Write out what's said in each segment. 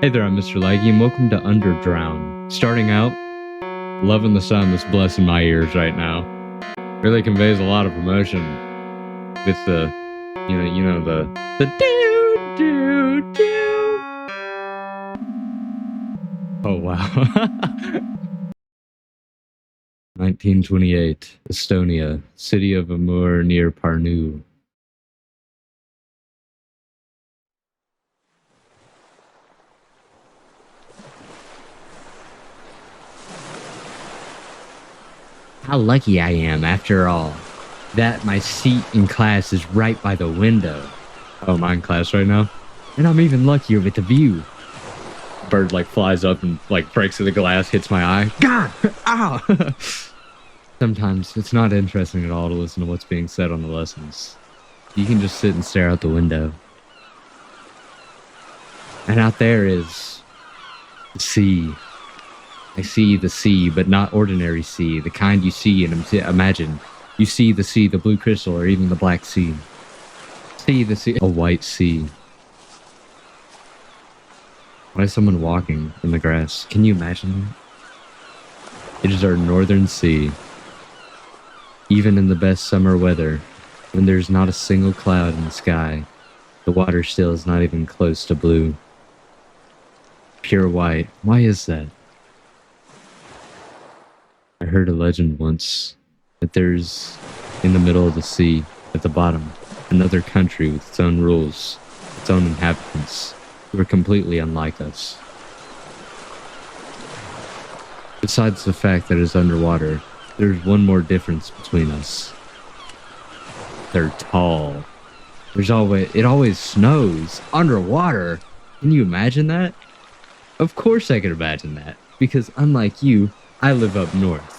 Hey there, I'm Mr. Leggy, and welcome to Underdrown. Starting out, loving the sound that's blessing my ears right now. Really conveys a lot of emotion with the, the do do do. Oh wow. 1928, Estonia, city of Amur near Parnu. How lucky I am, after all, that my seat in class is right by the window. Oh, I'm in class right now? And I'm even luckier with the view. Bird like flies up and like breaks through the glass, hits my eye. God! Ow! Sometimes it's not interesting at all to listen to what's being said on the lessons. You can just sit and stare out the window. And out there is the sea. I see the sea, but not ordinary sea, the kind you see and imagine. You see the sea, the blue crystal, or even the black sea. See the sea, a white sea. Why is someone walking in the grass? Can you imagine that? It is our northern sea. Even in the best summer weather, when there's not a single cloud in the sky, the water still is not even close to blue. Pure white. Why is that? I heard a legend once that there's, in the middle of the sea, at the bottom, another country with its own rules, its own inhabitants, who are completely unlike us. Besides the fact that it's underwater, there's one more difference between us. They're tall. It always snows underwater. Can you imagine that? Of course I can imagine that, because unlike you, I live up north.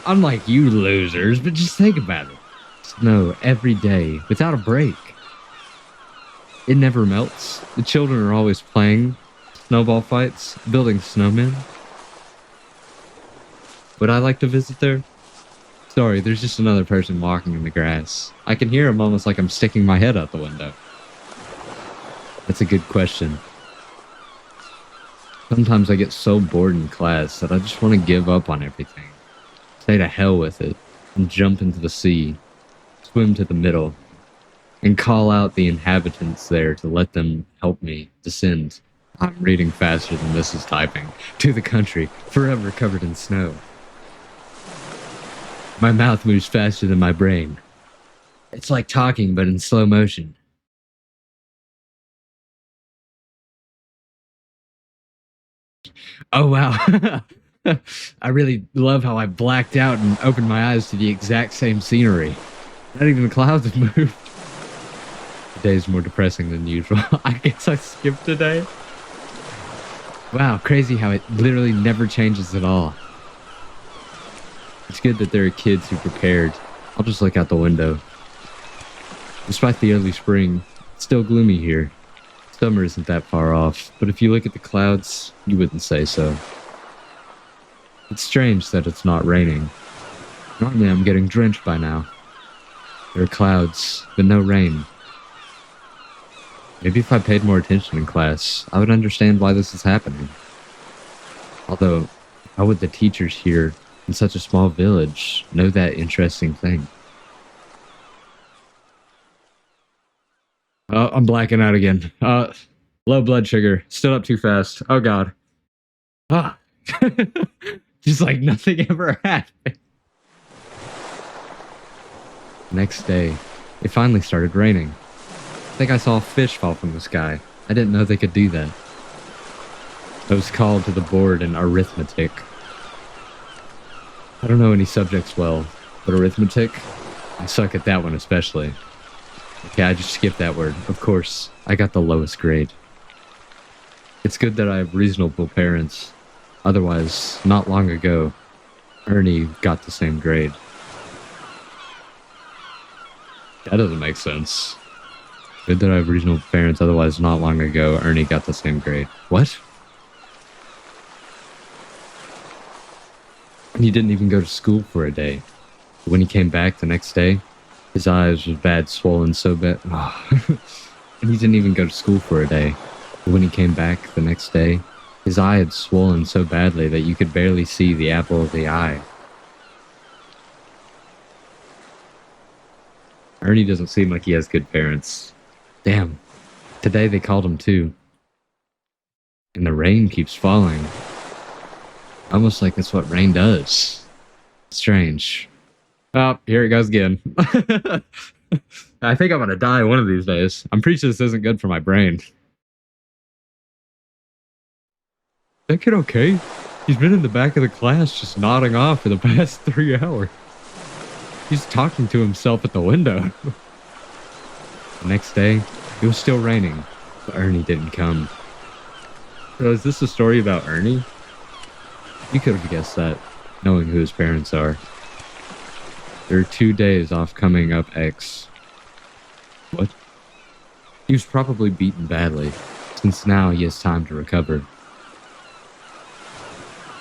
Unlike you losers, but just think about it. Snow every day, without a break. It never melts. The children are always playing snowball fights, building snowmen. Would I like to visit there? Sorry, there's just another person walking in the grass. I can hear him almost like I'm sticking my head out the window. That's a good question. Sometimes I get so bored in class that I just want to give up on everything. Say to hell with it, and jump into the sea, swim to the middle, and call out the inhabitants there to let them help me descend. I'm reading faster than this is typing. To the country, forever covered in snow. My mouth moves faster than my brain. It's like talking, but in slow motion. Oh, wow. I really love how I blacked out and opened my eyes to the exact same scenery. Not even the clouds have moved. The day's more depressing than usual. I guess I skipped a day. Wow, crazy how it literally never changes at all. It's good that there are kids who prepared. I'll just look out the window. Despite the early spring, it's still gloomy here. Summer isn't that far off, but if you look at the clouds, you wouldn't say so. It's strange that it's not raining. Normally I'm getting drenched by now. There are clouds, but no rain. Maybe if I paid more attention in class, I would understand why this is happening. Although, how would the teachers here in such a small village know that interesting thing? Oh, I'm blacking out again. Low blood sugar. Stood up too fast. Oh god. Ah. Just like nothing ever happened. Next day, it finally started raining. I think I saw a fish fall from the sky. I didn't know they could do that. I was called to the board in arithmetic. I don't know any subjects well, but arithmetic? I suck at that one especially. Okay, I just skipped that word. Of course, I got the lowest grade. It's good that I have reasonable parents. Otherwise, not long ago, Ernie got the same grade. That doesn't make sense. Good that I have reasonable parents, otherwise not long ago, Ernie got the same grade. What? And he didn't even go to school for a day. When he came back the next day, his eyes were bad, swollen so bad. And he didn't even go to school for a day. But when he came back the next day, his eye had swollen so badly that you could barely see the apple of the eye. Ernie doesn't seem like he has good parents. Damn. Today they called him too. And the rain keeps falling. Almost like that's what rain does. Strange. Oh, here it goes again. I think I'm gonna die one of these days. I'm pretty sure this isn't good for my brain. That kid okay? He's been in the back of the class just nodding off for the past 3 hours. He's talking to himself at the window. The next day, it was still raining, but Ernie didn't come. So is this a story about Ernie? You could have guessed that, knowing who his parents are. There are 2 days off coming up X. What? He was probably beaten badly, since now he has time to recover.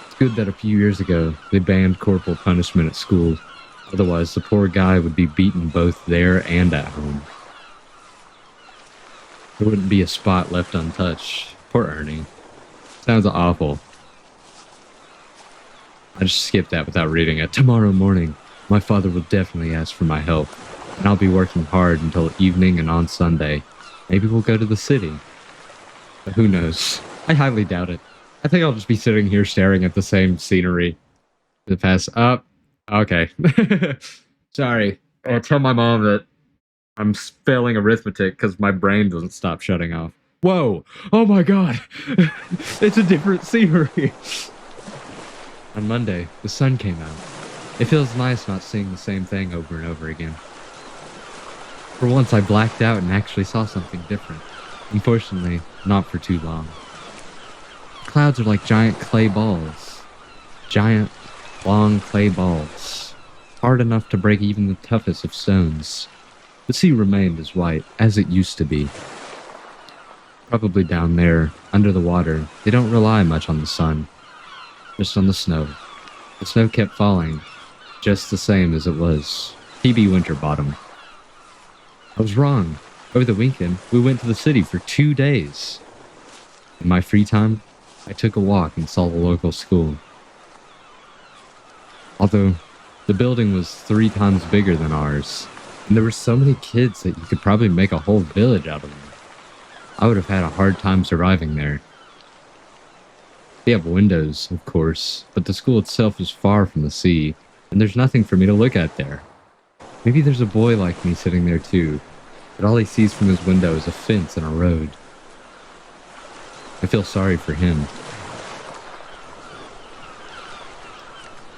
It's good that a few years ago, they banned corporal punishment at school. Otherwise, the poor guy would be beaten both there and at home. There wouldn't be a spot left untouched. Poor Ernie. Sounds awful. I just skipped that without reading it. Tomorrow morning, my father will definitely ask for my help, and I'll be working hard until evening and on Sunday. Maybe we'll go to the city. But who knows? I highly doubt it. I think I'll just be sitting here staring at the same scenery. The past... okay. Sorry. I'll tell my mom that I'm failing arithmetic because my brain doesn't stop shutting off. Whoa! Oh my god! It's a different scenery! On Monday, the sun came out. It feels nice not seeing the same thing over and over again. For once, I blacked out and actually saw something different. Unfortunately, not for too long. Clouds are like giant clay balls. Giant, long clay balls. Hard enough to break even the toughest of stones. The sea remained as white as it used to be. Probably down there, under the water, they don't rely much on the sun. Just on the snow. The snow kept falling, just the same as it was. TB Winterbottom. I was wrong. Over the weekend, we went to the city for 2 days. In my free time, I took a walk and saw the local school. Although, the building was 3 times bigger than ours, and there were so many kids that you could probably make a whole village out of them. I would have had a hard time surviving there. They have windows, of course, but the school itself is far from the sea, and there's nothing for me to look at there. Maybe there's a boy like me sitting there too, but all he sees from his window is a fence and a road. I feel sorry for him.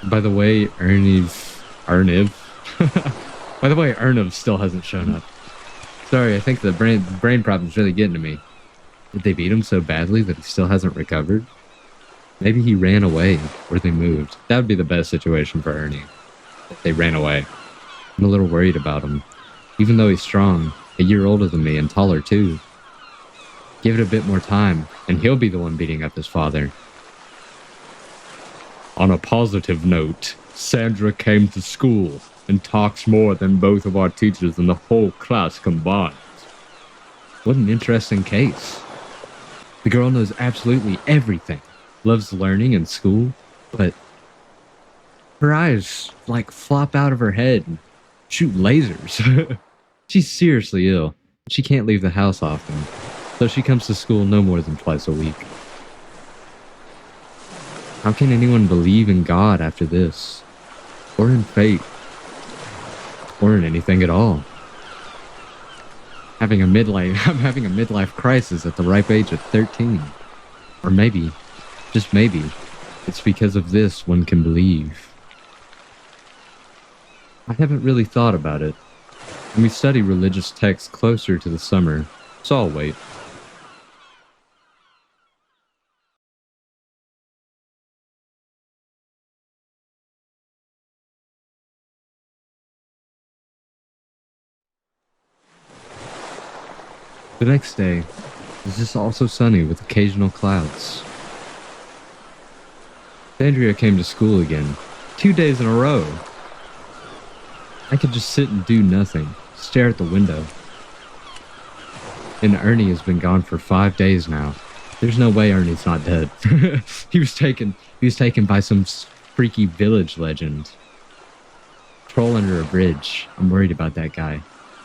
By the way, Arniv? By the way, Arniv still hasn't shown up. Sorry, I think the brain problem's really getting to me. Did they beat him so badly that he still hasn't recovered? Maybe he ran away, or they moved. That would be the best situation for Ernie. If they ran away. I'm a little worried about him. Even though he's strong, a year older than me and taller too. Give it a bit more time, and he'll be the one beating up his father. On a positive note, Sandra came to school and talks more than both of our teachers and the whole class combined. What an interesting case. The girl knows absolutely everything. Loves learning and school, but her eyes like flop out of her head and shoot lasers. She's seriously ill. She can't leave the house often, so she comes to school no more than twice a week. How can anyone believe in God after this? Or in fate? Or in anything at all? I'm having a midlife crisis at the ripe age of 13. Or maybe, just maybe, it's because of this one can believe. I haven't really thought about it, and we study religious texts closer to the summer, so I'll wait. The next day is just also sunny with occasional clouds. Andrea came to school again, 2 days in a row. I could just sit and do nothing, stare at the window. And Ernie has been gone for 5 days now. There's no way Ernie's not dead. he was taken. He was taken by some freaky village legend. Troll under a bridge. I'm worried about that guy.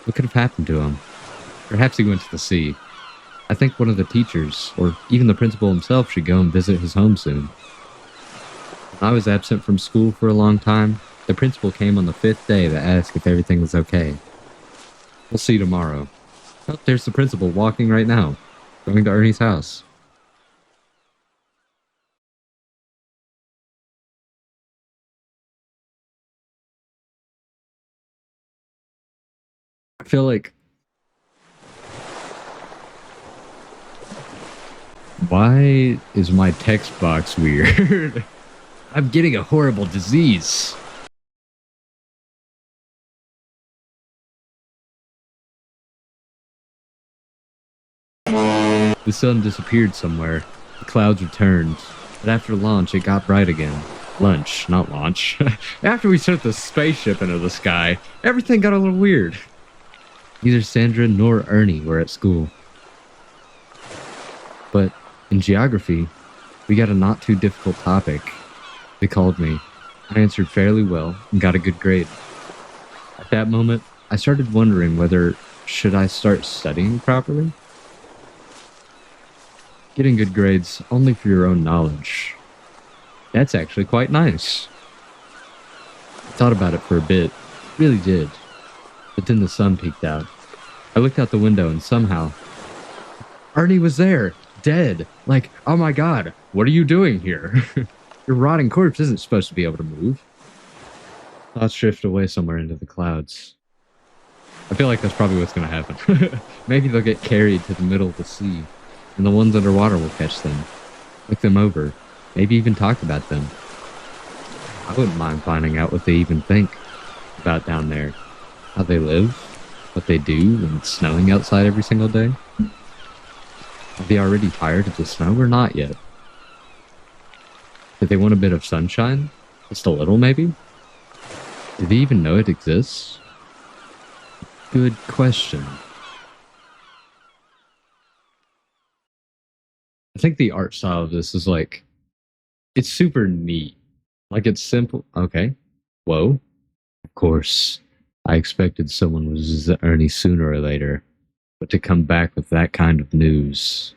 What could have happened to him? Perhaps he went to the sea. I think one of the teachers, or even the principal himself, should go and visit his home soon. When I was absent from school for a long time, the principal came on the 5th day to ask if everything was okay. We'll see tomorrow. Oh, there's the principal walking right now, going to Ernie's house. I feel like... Why is my text box weird? I'm getting a horrible disease. The sun disappeared somewhere. The clouds returned. But after lunch, it got bright again. Lunch, not launch. After we sent the spaceship into the sky, everything got a little weird. Neither Sandra nor Ernie were at school. But in geography, we got a not too difficult topic. They called me. I answered fairly well and got a good grade. At that moment, I started wondering whether should I start studying properly? Getting good grades only for your own knowledge. That's actually quite nice. I thought about it for a bit. Really did. But then the sun peeked out. I looked out the window and somehow... Ernie was there! Dead! Like, oh my god, what are you doing here? Your rotting corpse isn't supposed to be able to move. Thoughts drift away somewhere into the clouds. I feel like that's probably what's gonna happen. Maybe they'll get carried to the middle of the sea, and the ones underwater will catch them, look them over, maybe even talk about them. I wouldn't mind finding out what they even think about down there, how they live, what they do when it's snowing outside every single day. Are they already tired of the snow or not yet? Do they want a bit of sunshine? Just a little, maybe? Do they even know it exists? Good question. I think the art style of this is like, it's super neat. Like, it's simple. Okay. Whoa. Of course, I expected someone was Ernie sooner or later, but to come back with that kind of news...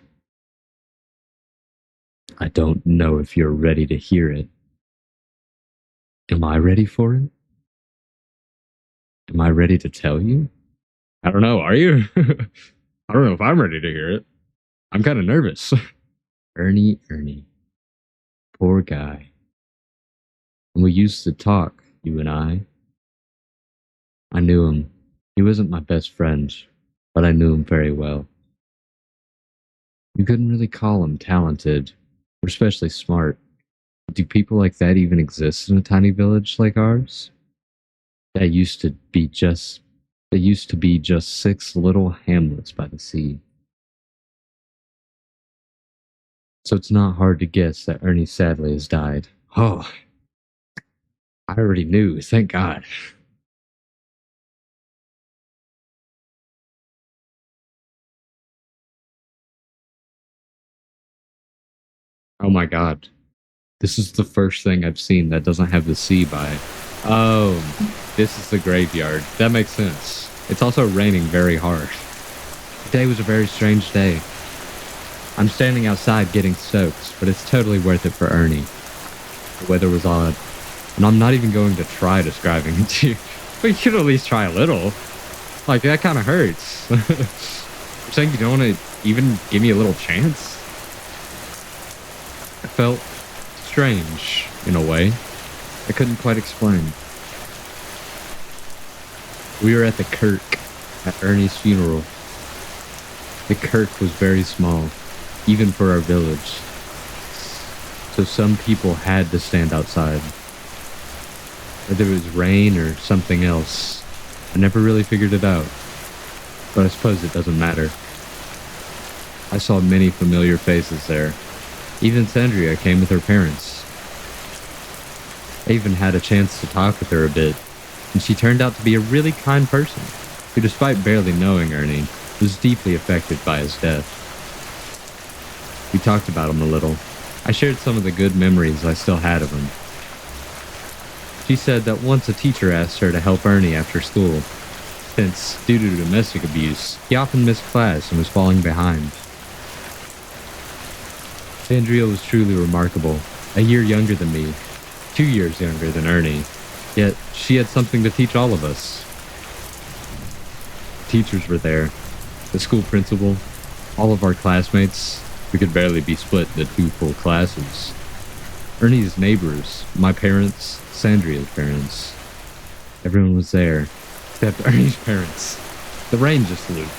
I don't know if you're ready to hear it. Am I ready for it? Am I ready to tell you? I don't know, are you? I don't know if I'm ready to hear it. I'm kind of nervous. Ernie. Poor guy. When we used to talk, you and I knew him. He wasn't my best friend, but I knew him very well. You couldn't really call him talented, or especially smart. Do people like that even exist in a tiny village like ours? That used to be just 6 little hamlets by the sea. So it's not hard to guess that Ernie sadly has died. Oh, I already knew, thank God. Oh my God. This is the first thing I've seen that doesn't have the sea by it. Oh, this is the graveyard. That makes sense. It's also raining very hard. Today was a very strange day. I'm standing outside getting soaked, but it's totally worth it for Ernie. The weather was odd, and I'm not even going to try describing it to you. But you could at least try a little. Like, that kind of hurts. You're saying you don't want to even give me a little chance? It felt strange, in a way. I couldn't quite explain. We were at the kirk, at Ernie's funeral. The kirk was very small, even for our village. So some people had to stand outside. Whether it was rain or something else, I never really figured it out. But I suppose it doesn't matter. I saw many familiar faces there. Even Sandria came with her parents. I even had a chance to talk with her a bit, and she turned out to be a really kind person, who, despite barely knowing Ernie, was deeply affected by his death. We talked about him a little. I shared some of the good memories I still had of him. She said that once a teacher asked her to help Ernie after school, since, due to domestic abuse, he often missed class and was falling behind. Sandria was truly remarkable, a year younger than me, 2 years younger than Ernie, yet she had something to teach all of us. Teachers were there, the school principal, all of our classmates. We could barely be split into 2 full classes. Ernie's neighbors, my parents, Sandria's parents. Everyone was there, except Ernie's parents. The rain just looped.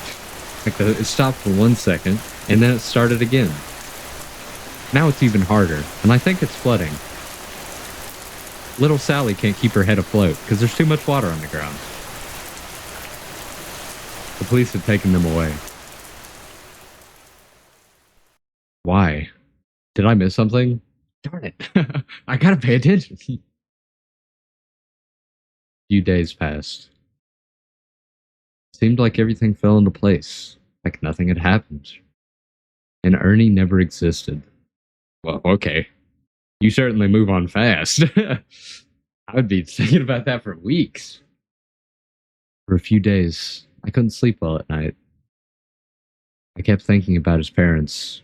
It stopped for 1 second, and then it started again. Now it's even harder, and I think it's flooding. Little Sally can't keep her head afloat because there's too much water on the ground. The police had taken them away. Why? Did I miss something? Darn it. I gotta pay attention. A few days passed. It seemed like everything fell into place, like nothing had happened. And Ernie never existed. Well, okay. You certainly move on fast. I would be thinking about that for weeks. For a few days, I couldn't sleep well at night. I kept thinking about his parents.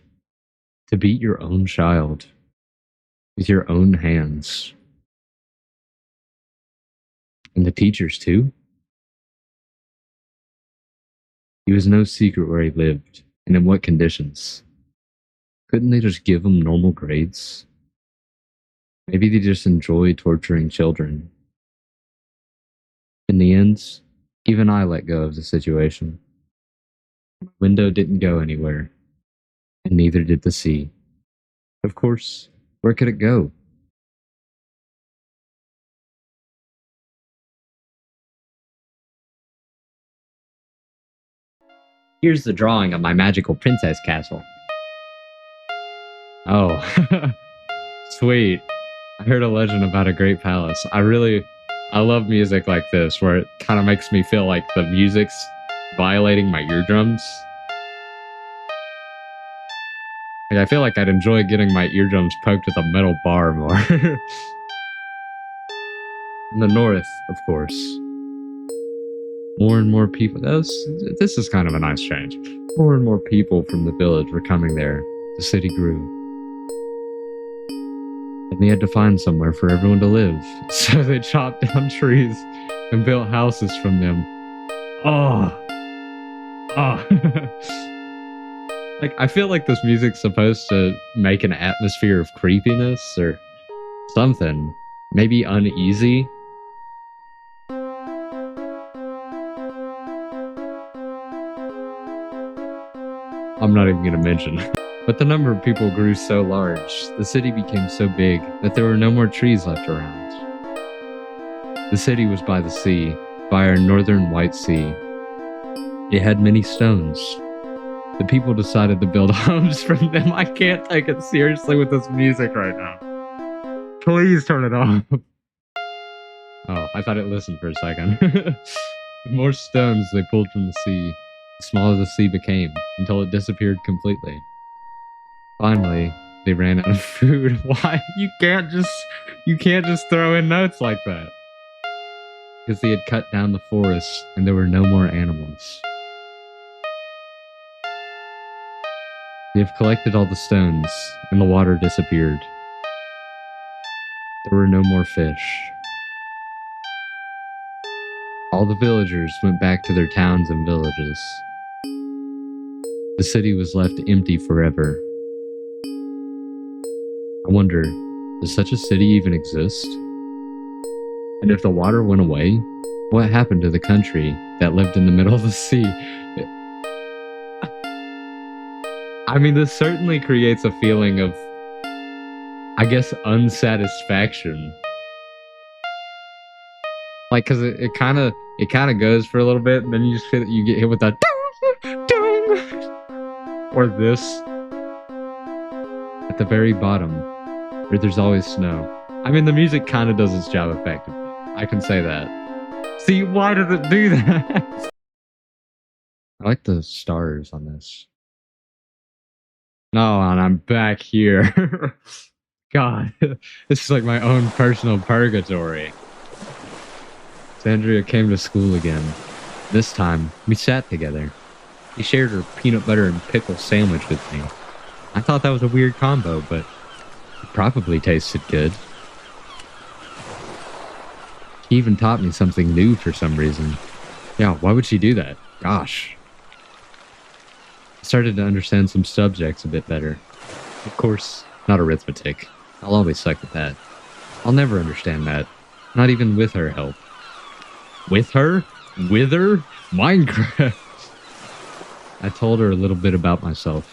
To beat your own child with your own hands. And the teachers, too? He was no secret where he lived and in what conditions. Couldn't they just give him normal grades? Maybe they just enjoy torturing children. In the end, even I let go of the situation. My window didn't go anywhere, and neither did the sea. Of course, where could it go? Here's the drawing of my magical princess castle. Oh, sweet. I heard a legend about a great palace. I love music like this, where it kind of makes me feel like the music's violating my eardrums. Like, I feel like I'd enjoy getting my eardrums poked with a metal bar more. In the north, of course. More and more people. This is kind of a nice change. More and more people from the village were coming there. The city grew. And they had to find somewhere for everyone to live. So they chopped down trees and built houses from them. Oh. Oh. Like, I feel like this music's supposed to make an atmosphere of creepiness or something. Maybe uneasy. I'm not even gonna mention. But the number of people grew so large, the city became so big that there were no more trees left around. The city was by the sea, by our northern White Sea. It had many stones. The people decided to build homes from them. I can't take it seriously with this music right now. Please turn it off. Oh, I thought it listened for a second. The more stones they pulled from the sea, the smaller the sea became, until it disappeared completely. Finally, they ran out of food. Why? You can't just throw in notes like that. Because they had cut down the forest and there were no more animals. They have collected all the stones and the water disappeared. There were no more fish. All the villagers went back to their towns and villages. The city was left empty forever. I wonder, does such a city even exist? And if the water went away, what happened to the country that lived in the middle of the sea? I mean, this certainly creates a feeling of, I guess, unsatisfaction. Like, cause it kind of goes for a little bit, and then you just feel that you get hit with that dong, dong, or this at the very bottom, where there's always snow. I mean, the music kind of does its job effectively. I can say that. See, why does it do that? I like the stars on this. No, and I'm back here. God, this is like my own personal purgatory. Sandria came to school again. This time, we sat together. She shared her peanut butter and pickle sandwich with me. I thought that was a weird combo, but it probably tasted good. She even taught me something new for some reason. Yeah, why would she do that? Gosh. I started to understand some subjects a bit better. Of course, not arithmetic. I'll always suck at that. I'll never understand that. Not even with her help. With her? With her? Minecraft! I told her a little bit about myself.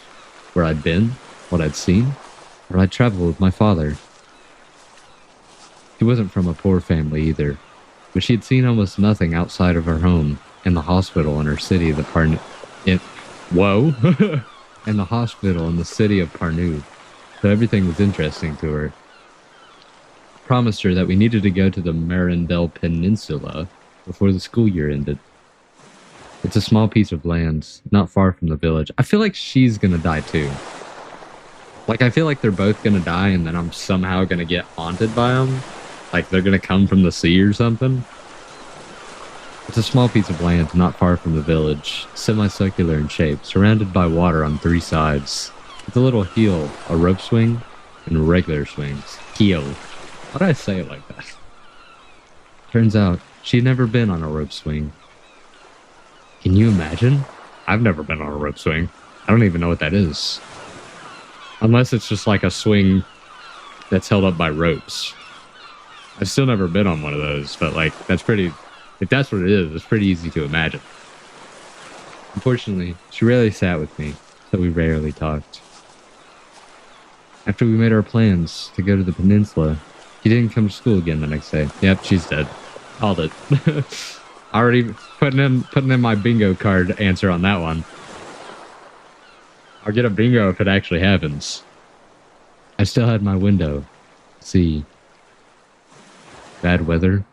Where I'd been, what I'd seen, where I'd traveled with my father. She wasn't from a poor family either, but she had seen almost nothing outside of her home and the hospital in her city, Whoa! And the hospital in the city of Parnu. So everything was interesting to her. I promised her that we needed to go to the Marindel Peninsula before the school year ended. It's a small piece of land, not far from the village. I feel like she's gonna die too. Like, I feel like they're both gonna die and then I'm somehow gonna get haunted by them. Like, they're gonna come from the sea or something. It's a small piece of land not far from the village, semicircular in shape, surrounded by water on 3 sides. With a little heel, a rope swing, and regular swings. Heel. Why did I say it like that? Turns out, she'd never been on a rope swing. Can you imagine? I've never been on a rope swing. I don't even know what that is. Unless it's just like a swing that's held up by ropes. I've still never been on one of those, but like, that's pretty... If that's what it is, it's pretty easy to imagine. Unfortunately, she rarely sat with me, so we rarely talked. After we made our plans to go to the peninsula, she didn't come to school again the next day. Yep, she's dead. Called it. Already putting in my bingo card answer on that one. I'll get a bingo if it actually happens. I still had my window. See. Bad weather.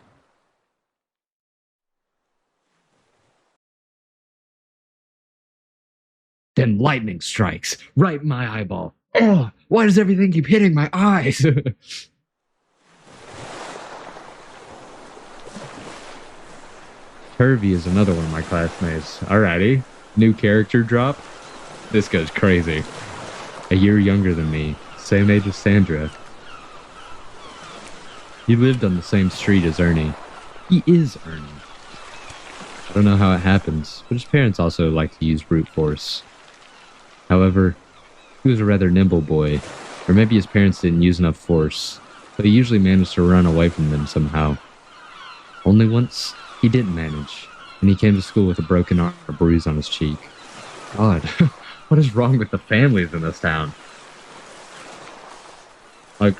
Then lightning strikes right in my eyeball. Oh, why does everything keep hitting my eyes? Hervey is another one of my classmates. Alrighty. New character drop. This goes crazy. A year younger than me. Same age as Sandra. He lived on the same street as Ernie. He is Ernie. I don't know how it happens, but his parents also like to use brute force. However, he was a rather nimble boy, or maybe his parents didn't use enough force, but he usually managed to run away from them somehow. Only once, he didn't manage, and he came to school with a broken arm or bruise on his cheek. God, what is wrong with the families in this town? Like,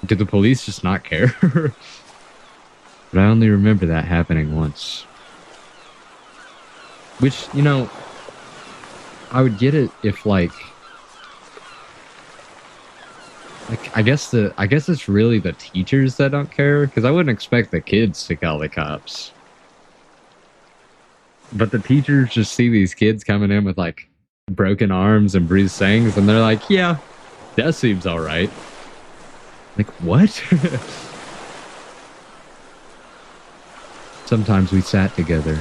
did the police just not care? But I only remember that happening once. Which, you know, I would get it if like I guess it's really the teachers that don't care, because I wouldn't expect the kids to call the cops. But the teachers just see these kids coming in with like broken arms and bruised things, and they're like, yeah, that seems alright. Like, what? Sometimes we sat together.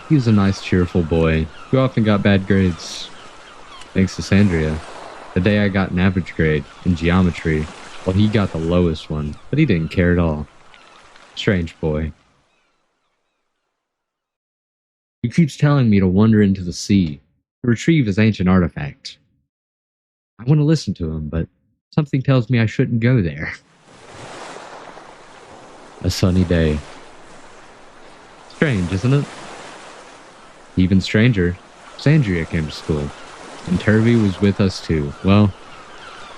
He was a nice, cheerful boy who often got bad grades. Thanks to Sandria. The day I got an average grade in geometry, well, he got the lowest one, but he didn't care at all. Strange boy. He keeps telling me to wander into the sea, to retrieve his ancient artifact. I want to listen to him, but something tells me I shouldn't go there. A sunny day. Strange, isn't it? Even stranger, Sandria came to school, and Turvey was with us too. Well,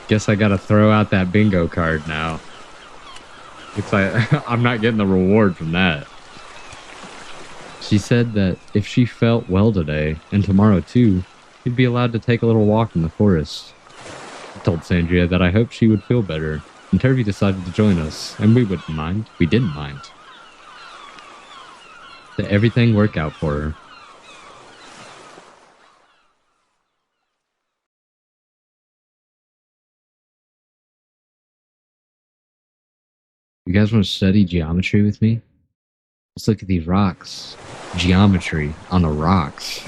guess I gotta throw out that bingo card now. Looks like I'm not getting the reward from that. She said that if she felt well today, and tomorrow too, she'd be allowed to take a little walk in the forest. I told Sandria that I hoped she would feel better, and Turvey decided to join us, and we wouldn't mind. We didn't mind. Did everything work out for her? You guys want to study geometry with me? Let's look at these rocks. Geometry on the rocks.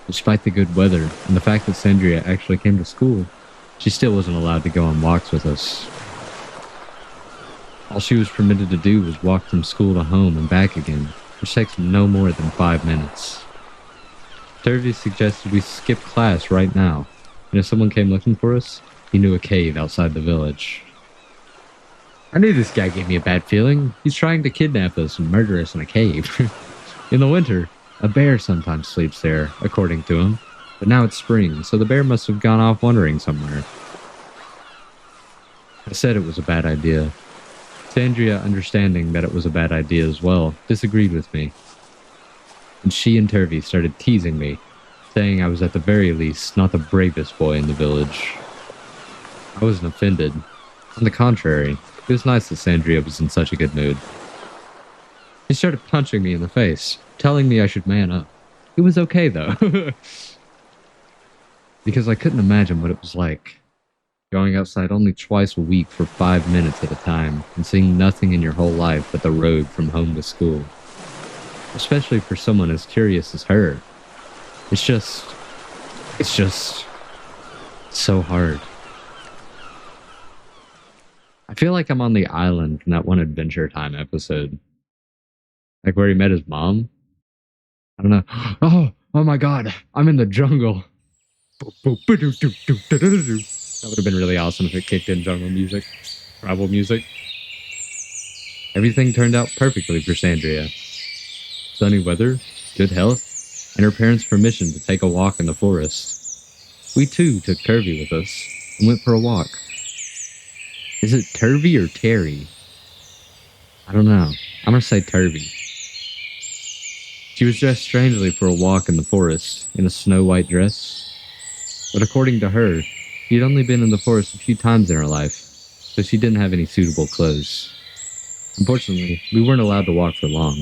Despite the good weather and the fact that Sandria actually came to school, she still wasn't allowed to go on walks with us. All she was permitted to do was walk from school to home and back again, which takes no more than 5 minutes. Turvey suggested we skip class right now, and if someone came looking for us, he knew a cave outside the village. I knew this guy gave me a bad feeling. He's trying to kidnap us and murder us in a cave. In the winter, a bear sometimes sleeps there, according to him. But now it's spring, so the bear must have gone off wandering somewhere. I said it was a bad idea. Sandria, understanding that it was a bad idea as well, disagreed with me. And she and Turvey started teasing me, saying I was at the very least not the bravest boy in the village. I wasn't offended. On the contrary, it was nice that Sandria was in such a good mood. She started punching me in the face, telling me I should man up. It was okay, though. Because I couldn't imagine what it was like. Going outside only twice a week for 5 minutes at a time, and seeing nothing in your whole life but the road from home to school. Especially for someone as curious as her. It's just so hard. I feel like I'm on the island from that one Adventure Time episode. Like where he met his mom. I don't know. Oh my god, I'm in the jungle. That would have been really awesome if it kicked in jungle music. Tribal music. Everything turned out perfectly for Sandria. Sunny weather, good health, and her parents' permission to take a walk in the forest. We too took Turvey with us and went for a walk. Is it Turvey or Terry? I don't know. I'm gonna say Turvey. She was dressed strangely for a walk in the forest, in a snow-white dress. But according to her, she'd only been in the forest a few times in her life, so she didn't have any suitable clothes. Unfortunately, we weren't allowed to walk for long,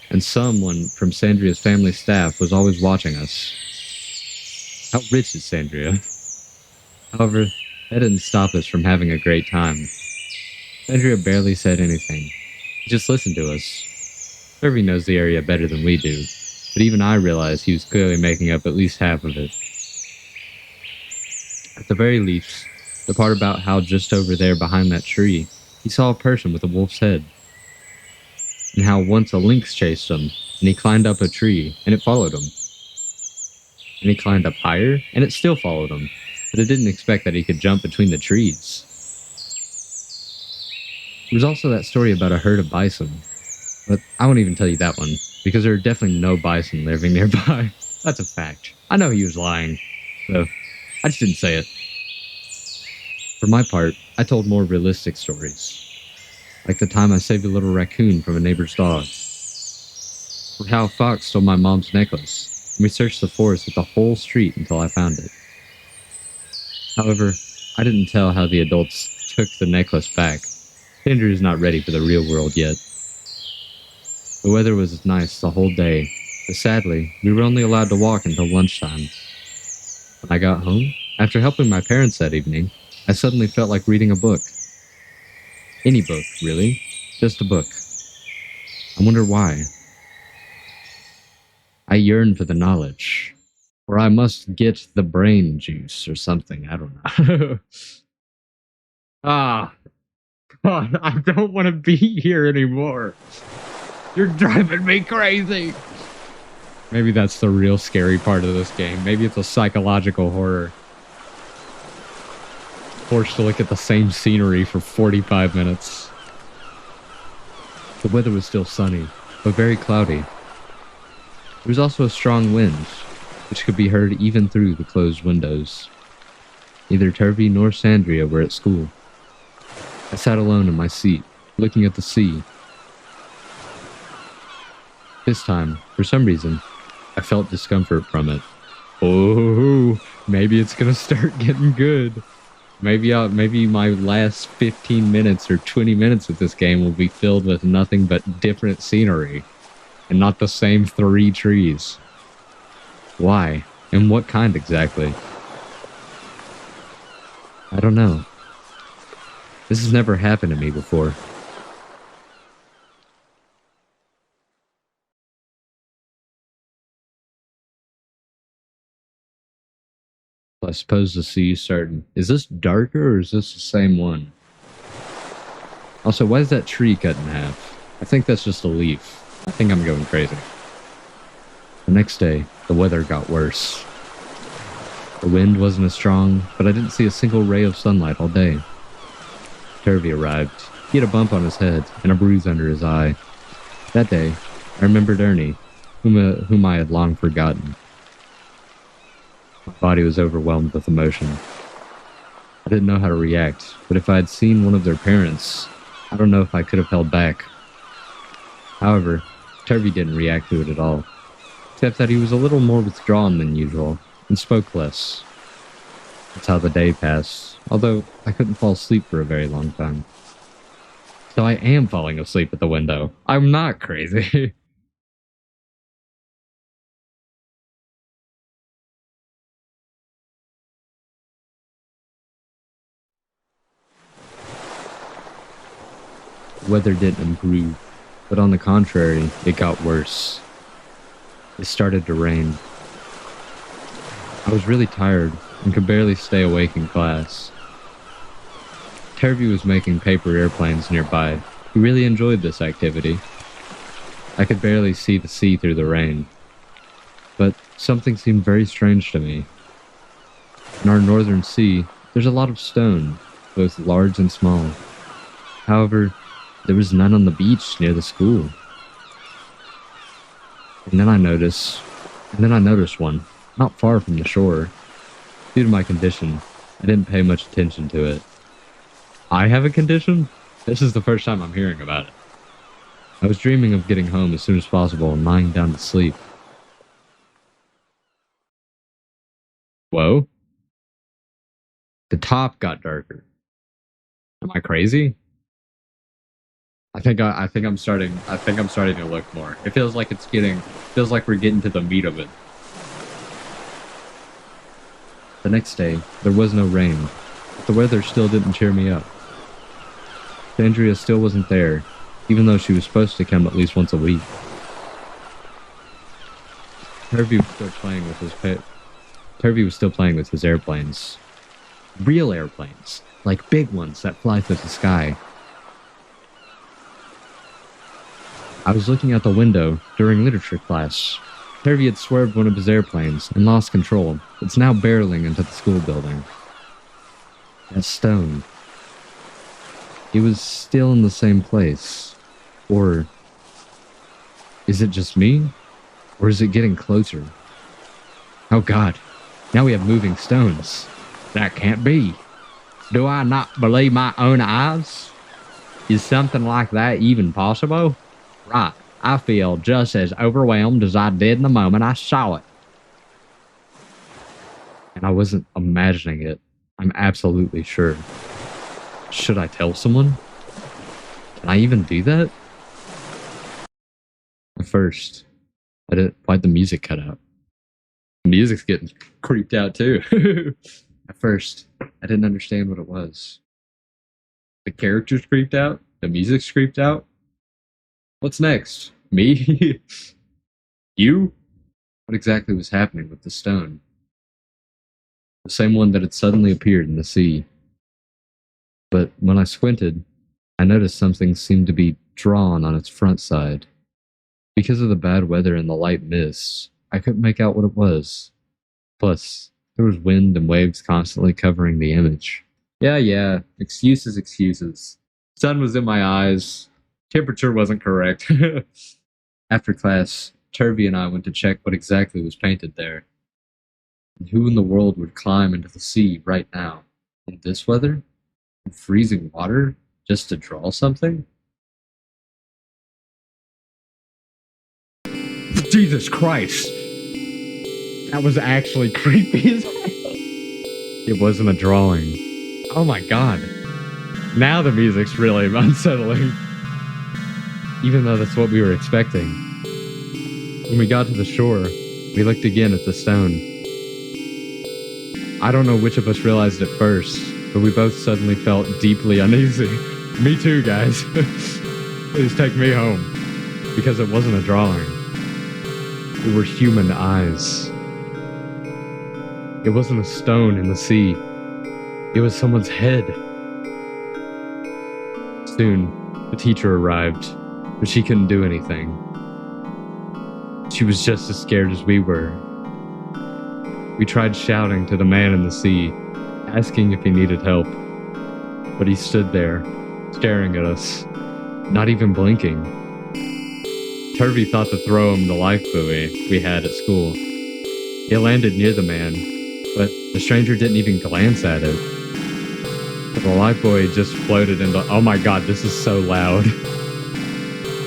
and someone from Sandria's family staff was always watching us. How rich is Sandria? However, that didn't stop us from having a great time. Sandria barely said anything. He just listened to us. Turvey knows the area better than we do, but even I realized he was clearly making up at least half of it. At the very least, the part about how just over there behind that tree, he saw a person with a wolf's head. And how once a lynx chased him, and he climbed up a tree, and it followed him. And he climbed up higher, and it still followed him, but it didn't expect that he could jump between the trees. There was also that story about a herd of bison, but I won't even tell you that one, because there are definitely no bison living nearby. That's a fact. I know he was lying, so I just didn't say it. For my part, I told more realistic stories. Like the time I saved a little raccoon from a neighbor's dog. Or how a fox stole my mom's necklace, and we searched the forest with the whole street until I found it. However, I didn't tell how the adults took the necklace back. Tincture is not ready for the real world yet. The weather was nice the whole day, but sadly, we were only allowed to walk until lunchtime. When I got home, after helping my parents that evening, I suddenly felt like reading a book. Any book, really. Just a book. I wonder why. I yearn for the knowledge. Or I must get the brain juice or something, I don't know. God, I don't want to be here anymore. You're driving me crazy. Maybe that's the real scary part of this game. Maybe it's a psychological horror. Forced to look at the same scenery for 45 minutes. The weather was still sunny, but very cloudy. There was also a strong wind, which could be heard even through the closed windows. Neither Turvey nor Sandria were at school. I sat alone in my seat, looking at the sea. This time, for some reason, I felt discomfort from it. Oh, maybe it's gonna start getting good. Maybe my last 15 minutes or 20 minutes of this game will be filled with nothing but different scenery. and not the same 3 trees. Why? And what kind exactly? I don't know. This has never happened to me before. I suppose the sea is certain. Is this darker or is this the same one? Also, why is that tree cut in half? I think that's just a leaf. I think I'm going crazy. The next day, the weather got worse. The wind wasn't as strong, but I didn't see a single ray of sunlight all day. Turvey arrived. He had a bump on his head and a bruise under his eye. That day, I remembered Ernie, whom I had long forgotten. My body was overwhelmed with emotion. I didn't know how to react, but if I had seen one of their parents, I don't know if I could have held back. However, Turvey didn't react to it at all, except that he was a little more withdrawn than usual and spoke less. That's how the day passed, although I couldn't fall asleep for a very long time. So I am falling asleep at the window. I'm not crazy. The weather didn't improve, but on the contrary, it got worse. It started to rain. I was really tired and could barely stay awake in class. Turvey was making paper airplanes nearby. He really enjoyed this activity. I could barely see the sea through the rain, but something seemed very strange to me. In our northern sea, there's a lot of stone, both large and small. However, there was none on the beach near the school. And then I noticed one, not far from the shore. Due to my condition, I didn't pay much attention to it. I have a condition? This is the first time I'm hearing about it. I was dreaming of getting home as soon as possible and lying down to sleep. Whoa. The top got darker. Am I crazy? I think I'm starting to look more. It feels like we're getting to the meat of it. The next day, there was no rain, but the weather still didn't cheer me up. Andrea still wasn't there, even though she was supposed to come at least once a week. Turvey was still playing with his airplanes. Real airplanes, like big ones that fly through the sky. I was looking out the window during literature class. Turvey had swerved one of his airplanes and lost control. It's now barreling into the school building. That stone. It was still in the same place. Or is it just me? Or is it getting closer? Oh God, now we have moving stones. That can't be. Do I not believe my own eyes? Is something like that even possible? Right, I feel just as overwhelmed as I did in the moment I saw it. And I wasn't imagining it. I'm absolutely sure. Should I tell someone? Can I even do that? At first, why'd the music cut out? The music's getting creeped out too. At first, I didn't understand what it was. The characters creeped out? The music's creeped out? What's next? Me? You? What exactly was happening with the stone? The same one that had suddenly appeared in the sea. But when I squinted, I noticed something seemed to be drawn on its front side. Because of the bad weather and the light mists, I couldn't make out what it was. Plus, there was wind and waves constantly covering the image. Yeah, excuses. Sun was in my eyes. Temperature wasn't correct. After class, Turvey and I went to check what exactly was painted there. And who in the world would climb into the sea right now? In this weather? In freezing water? Just to draw something? Jesus Christ! That was actually creepy as hell. It wasn't a drawing. Oh my God. Now the music's really unsettling. Even though that's what we were expecting. When we got to the shore, we looked again at the stone. I don't know which of us realized it first, but we both suddenly felt deeply uneasy. Me too, guys. Please take me home. Because it wasn't a drawing. It were human eyes. It wasn't a stone in the sea. It was someone's head. Soon, the teacher arrived, but she couldn't do anything. She was just as scared as we were. We tried shouting to the man in the sea, asking if he needed help, but he stood there, staring at us, not even blinking. Turvey thought to throw him the life buoy we had at school. It landed near the man, but the stranger didn't even glance at it. So the life buoy just floated in the— oh my god, this is so loud.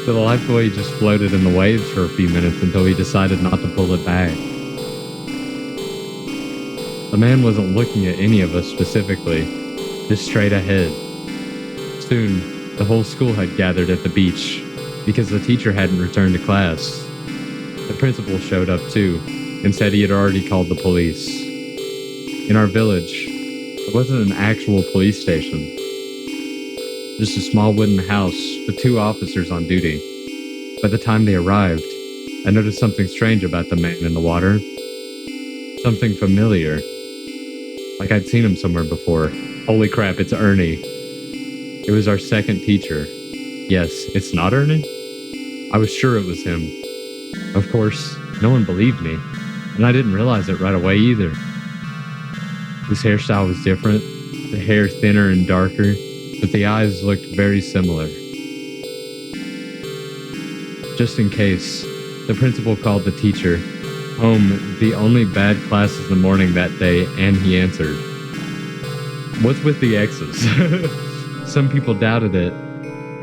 So the life buoy just floated in the waves for a few minutes until he decided not to pull it back. The man wasn't looking at any of us specifically, just straight ahead. Soon, the whole school had gathered at the beach because the teacher hadn't returned to class. The principal showed up too and said he had already called the police. In our village, it wasn't an actual police station, just a small wooden house with 2 officers on duty. By the time they arrived, I noticed something strange about the man in the water. Something familiar. Like I'd seen him somewhere before. Holy crap, it's Ernie. It was our second teacher. Yes, it's not Ernie? I was sure it was him. Of course, no one believed me, and I didn't realize it right away either. His hairstyle was different, the hair thinner and darker, but the eyes looked very similar. Just in case, the principal called the teacher home the only bad classes in the morning that day, and he answered. What's with the X's? Some people doubted it,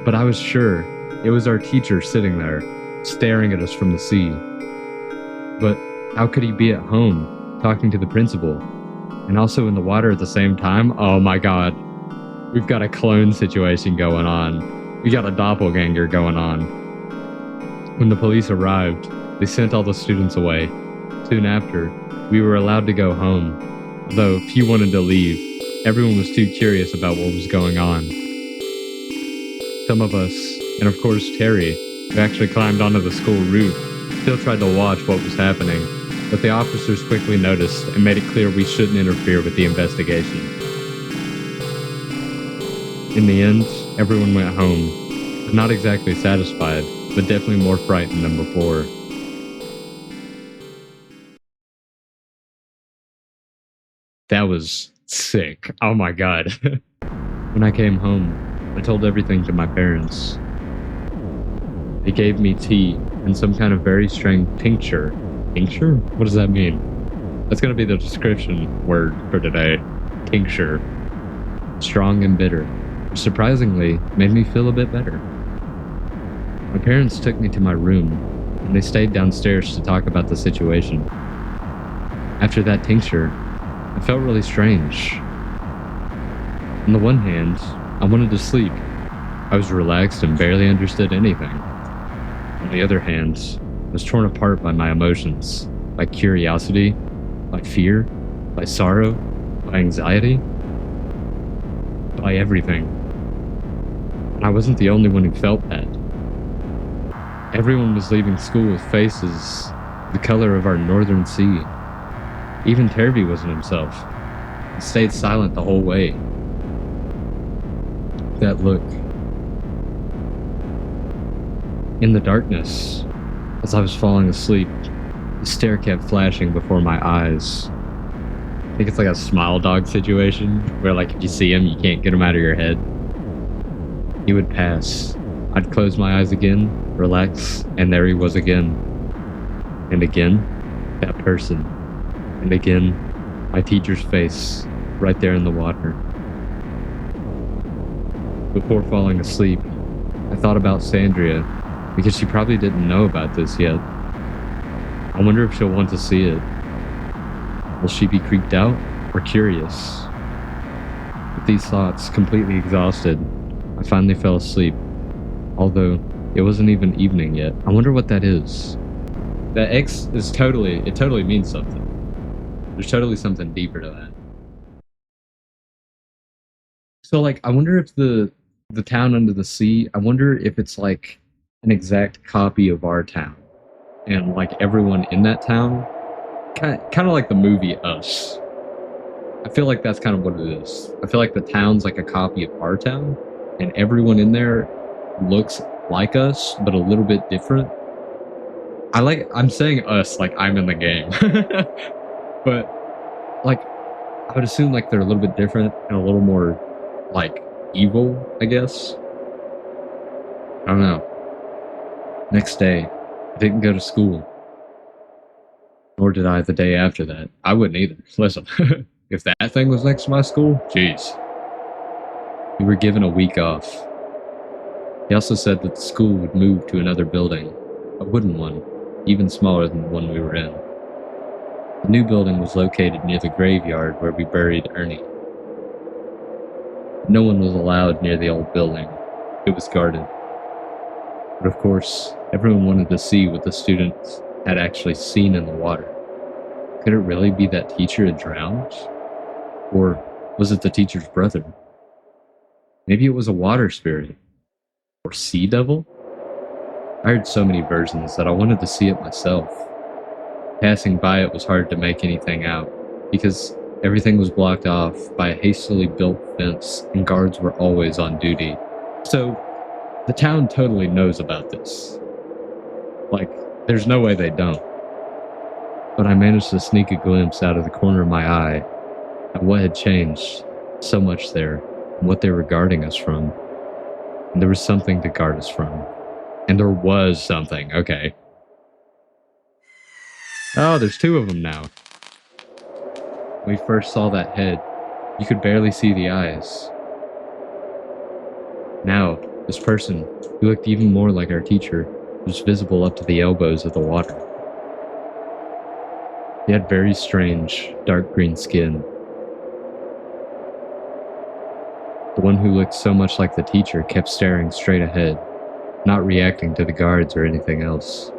but I was sure it was our teacher sitting there, staring at us from the sea. But how could he be at home, talking to the principal, and also in the water at the same time? Oh my god. We've got a clone situation going on. We got a doppelganger going on. When the police arrived, they sent all the students away. Soon after, we were allowed to go home. Although few wanted to leave, everyone was too curious about what was going on. Some of us, and of course Terry, who actually climbed onto the school roof, still tried to watch what was happening, but the officers quickly noticed and made it clear we shouldn't interfere with the investigation. In the end, everyone went home, but not exactly satisfied, but definitely more frightened than before. That was sick. Oh my god. When I came home, I told everything to my parents. They gave me tea and some kind of very strange tincture. Tincture? What does that mean? That's gonna be the description word for today. Tincture. Strong and bitter. Which surprisingly made me feel a bit better. My parents took me to my room, and they stayed downstairs to talk about the situation. After that tincture, I felt really strange. On the one hand, I wanted to sleep. I was relaxed and barely understood anything. On the other hand, I was torn apart by my emotions, by curiosity, by fear, by sorrow, by anxiety, by everything. And I wasn't the only one who felt that. Everyone was leaving school with faces the color of our northern sea. Even Tervey wasn't himself. He stayed silent the whole way. That look. In the darkness, as I was falling asleep, the stare kept flashing before my eyes. I think it's like a smile dog situation, where like if you see him, you can't get him out of your head. He would pass. I'd close my eyes again, relax, and there he was again. And again, that person. And again, my teacher's face, right there in the water. Before falling asleep, I thought about Sandria, because she probably didn't know about this yet. I wonder if she'll want to see it. Will she be creeped out or curious? With these thoughts completely exhausted, I finally fell asleep. Although, it wasn't even evening yet. I wonder what that is. That X is totally, it totally means something. There's totally something deeper to that. So like I wonder if the town under the sea, I wonder if it's like an exact copy of our town. And like everyone in that town, kind of like the movie Us. I feel like that's kind of what it is. I feel like the town's like a copy of our town, and everyone in there looks like us, but a little bit different. I'm saying us like I'm in the game. But like I would assume like they're a little bit different and a little more like evil, I guess. I don't know. Next day, I didn't go to school, nor did I the day after that. I wouldn't either. Listen, if that thing was next to my school, jeez. We were given a week off. He also said that the school would move to another building, a wooden one, even smaller than the one we were in. The new building was located near the graveyard where we buried Ernie. No one was allowed near the old building. It was guarded. But of course, everyone wanted to see what the students had actually seen in the water. Could it really be that teacher had drowned? Or was it the teacher's brother? Maybe it was a water spirit. Or sea devil? I heard so many versions that I wanted to see it myself. Passing by it was hard to make anything out, because everything was blocked off by a hastily built fence and guards were always on duty. So, the town totally knows about this. Like, there's no way they don't. But I managed to sneak a glimpse out of the corner of my eye at what had changed so much there and what they were guarding us from. And there was something to guard us from. And there was something, okay. Oh, there's two of them now. When we first saw that head, you could barely see the eyes. Now, this person, who looked even more like our teacher, was visible up to the elbows of the water. He had very strange, dark green skin. The one who looked so much like the teacher kept staring straight ahead, not reacting to the guards or anything else.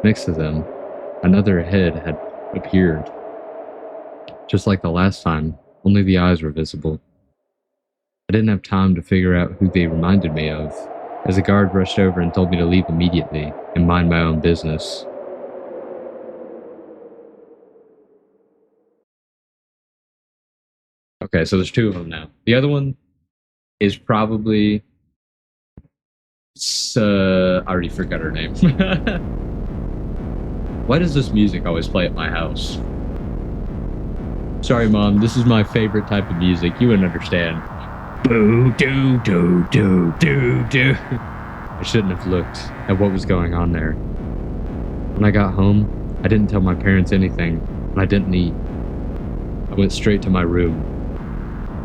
Next to them, another head had appeared. Just like the last time, only the eyes were visible. I didn't have time to figure out who they reminded me of, as a guard rushed over and told me to leave immediately and mind my own business. Okay, so there's two of them now. The other one is probably... I already forgot her name. Why does this music always play at my house? Sorry, Mom, this is my favorite type of music. You wouldn't understand. Boo, doo, doo, doo, doo, doo. I shouldn't have looked at what was going on there. When I got home, I didn't tell my parents anything, and I didn't eat. I went straight to my room.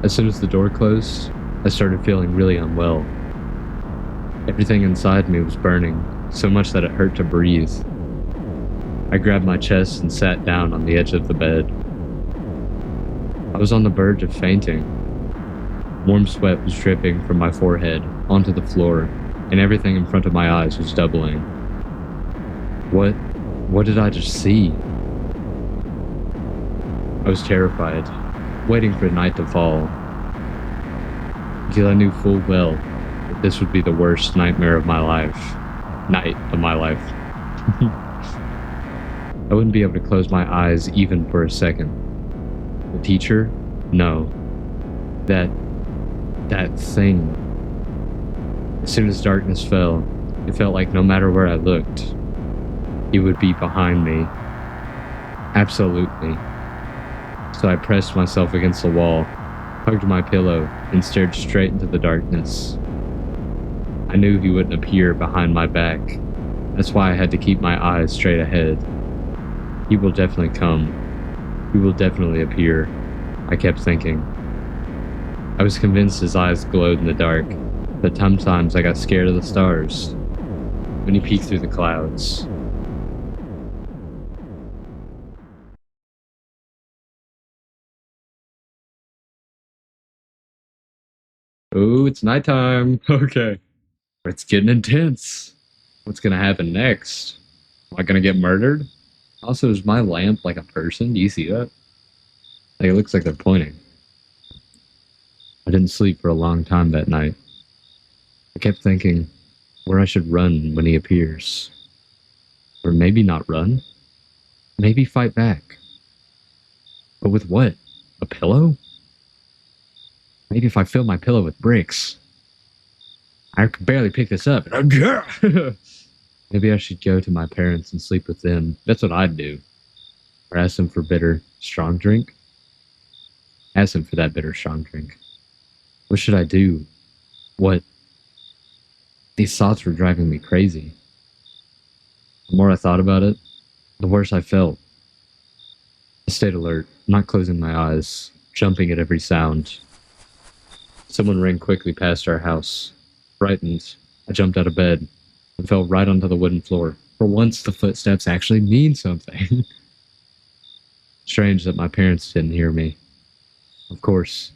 As soon as the door closed, I started feeling really unwell. Everything inside me was burning, so much that it hurt to breathe. I grabbed my chest and sat down on the edge of the bed. I was on the verge of fainting. Warm sweat was dripping from my forehead onto the floor, and everything in front of my eyes was doubling. What did I just see? I was terrified, waiting for night to fall, because I knew full well that this would be the worst nightmare of my life. Night of my life. I wouldn't be able to close my eyes even for a second. The teacher? No. That thing. As soon as darkness fell, it felt like no matter where I looked, he would be behind me. Absolutely. So I pressed myself against the wall, hugged my pillow, and stared straight into the darkness. I knew he wouldn't appear behind my back. That's why I had to keep my eyes straight ahead. He will definitely come. He will definitely appear, I kept thinking. I was convinced his eyes glowed in the dark, but sometimes I got scared of the stars when he peeked through the clouds. Oh, it's nighttime. Okay. It's getting intense. What's gonna happen next? Am I gonna get murdered? Also, is my lamp like a person? Do you see that? Like, it looks like they're pointing. I didn't sleep for a long time that night. I kept thinking where I should run when he appears. Or maybe not run. Maybe fight back. But with what? A pillow? Maybe if I fill my pillow with bricks. I could barely pick this up. Maybe I should go to my parents and sleep with them. That's what I'd do. Or ask them for bitter, strong drink. Ask them for that bitter, strong drink. What should I do? What? These thoughts were driving me crazy. The more I thought about it, the worse I felt. I stayed alert, not closing my eyes, jumping at every sound. Someone ran quickly past our house. Frightened, I jumped out of bed and fell right onto the wooden floor. For once, the footsteps actually mean something. Strange that my parents didn't hear me. Of course,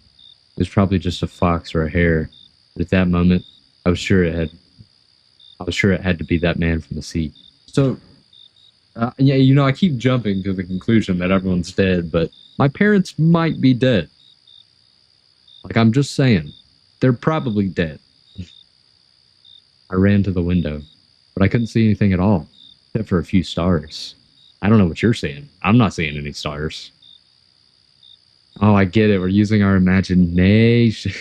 it was probably just a fox or a hare, but at that moment, I was sure it had to be that man from the sea. So, yeah, I keep jumping to the conclusion that everyone's dead, but my parents might be dead. Like, I'm just saying, they're probably dead. I ran to the window, but I couldn't see anything at all, except for a few stars. I don't know what you're seeing. I'm not seeing any stars. Oh, I get it. We're using our imagination.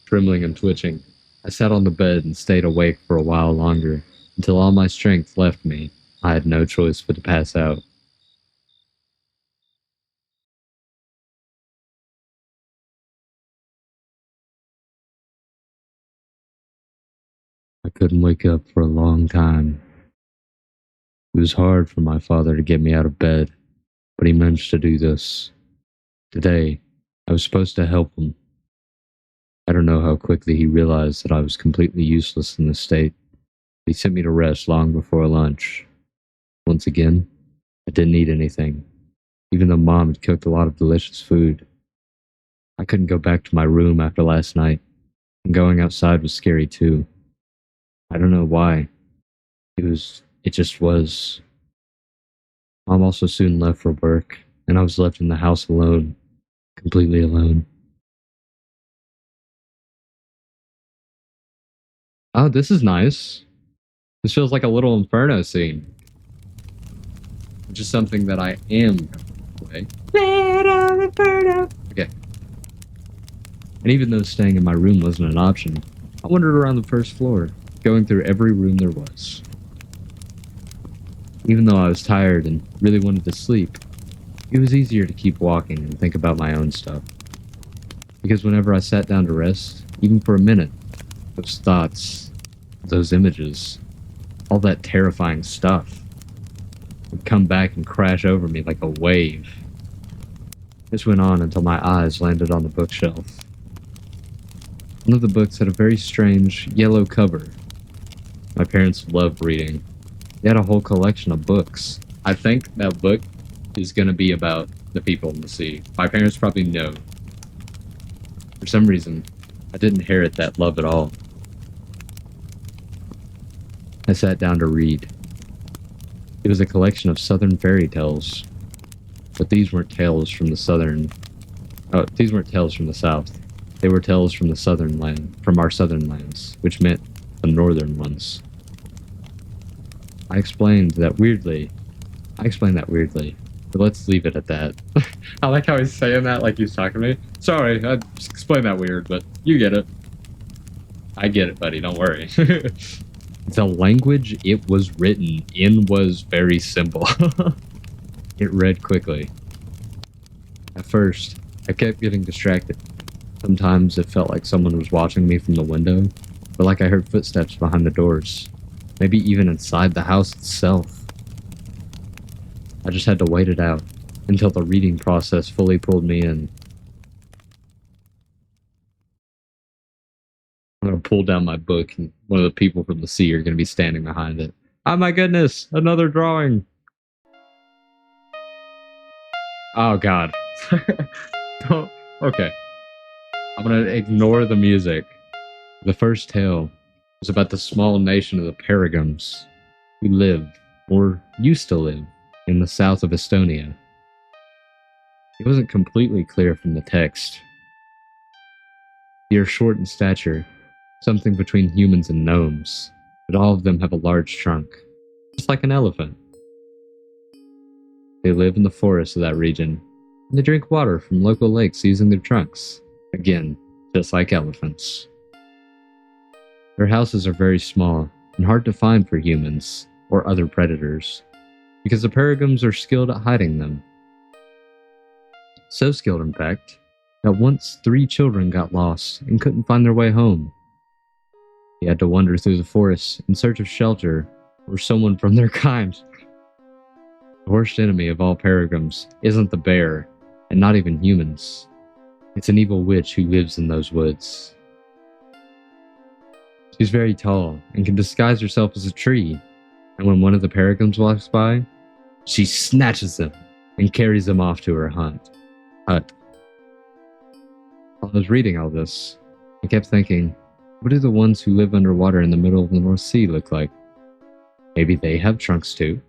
Trembling and twitching, I sat on the bed and stayed awake for a while longer, until all my strength left me. I had no choice but to pass out. I couldn't wake up for a long time. It was hard for my father to get me out of bed, but he managed to do this. Today, I was supposed to help him. I don't know how quickly he realized that I was completely useless in this state. He sent me to rest long before lunch. Once again, I didn't eat anything, even though Mom had cooked a lot of delicious food. I couldn't go back to my room after last night, and going outside was scary too. I don't know why. It just was. Mom also soon left for work, and I was left in the house alone, completely alone. Oh, this is nice. This feels like a little Inferno scene, which is something that I am going to play. Inferno. Okay. And even though staying in my room wasn't an option, I wandered around the first floor, going through every room there was. Even though I was tired and really wanted to sleep, it was easier to keep walking and think about my own stuff. Because whenever I sat down to rest, even for a minute, those thoughts, those images, all that terrifying stuff would come back and crash over me like a wave. This went on until my eyes landed on the bookshelf. One of the books had a very strange yellow cover. My parents loved reading. They had a whole collection of books. I think that book is going to be about the people in the sea. My parents probably know. For some reason, I didn't inherit that love at all. I sat down to read. It was a collection of southern fairy tales. But these weren't tales from the southern... Oh, these weren't tales from the south. They were tales from the southern land, from our southern lands, which meant the northern ones. I explained that weirdly, but let's leave it at that. I like how he's saying that like he's talking to me. Sorry, I just explained that weird, but you get it. I get it, buddy, don't worry. The language it was written in was very simple. It read quickly. At first, I kept getting distracted. Sometimes it felt like someone was watching me from the window, or like I heard footsteps behind the doors. Maybe even inside the house itself. I just had to wait it out until the reading process fully pulled me in. I'm going to pull down my book and one of the people from the sea are going to be standing behind it. Oh my goodness, another drawing. Oh god. Oh, okay. I'm going to ignore the music. The first tale was about the small nation of the Paragons, who lived, or used to live, in the south of Estonia. It wasn't completely clear from the text. They are short in stature, something between humans and gnomes, but all of them have a large trunk, just like an elephant. They live in the forests of that region, and they drink water from local lakes using their trunks, again, just like elephants. Their houses are very small and hard to find for humans or other predators, because the paragons are skilled at hiding them. So skilled, in fact, that once 3 children got lost and couldn't find their way home. They had to wander through the forest in search of shelter or someone from their kind. The worst enemy of all paragons isn't the bear, and not even humans. It's an evil witch who lives in those woods. She's very tall and can disguise herself as a tree, and when one of the paragons walks by, she snatches them and carries them off to her hut. While I was reading all this, I kept thinking, what do the ones who live underwater in the middle of the North Sea look like? Maybe they have trunks too.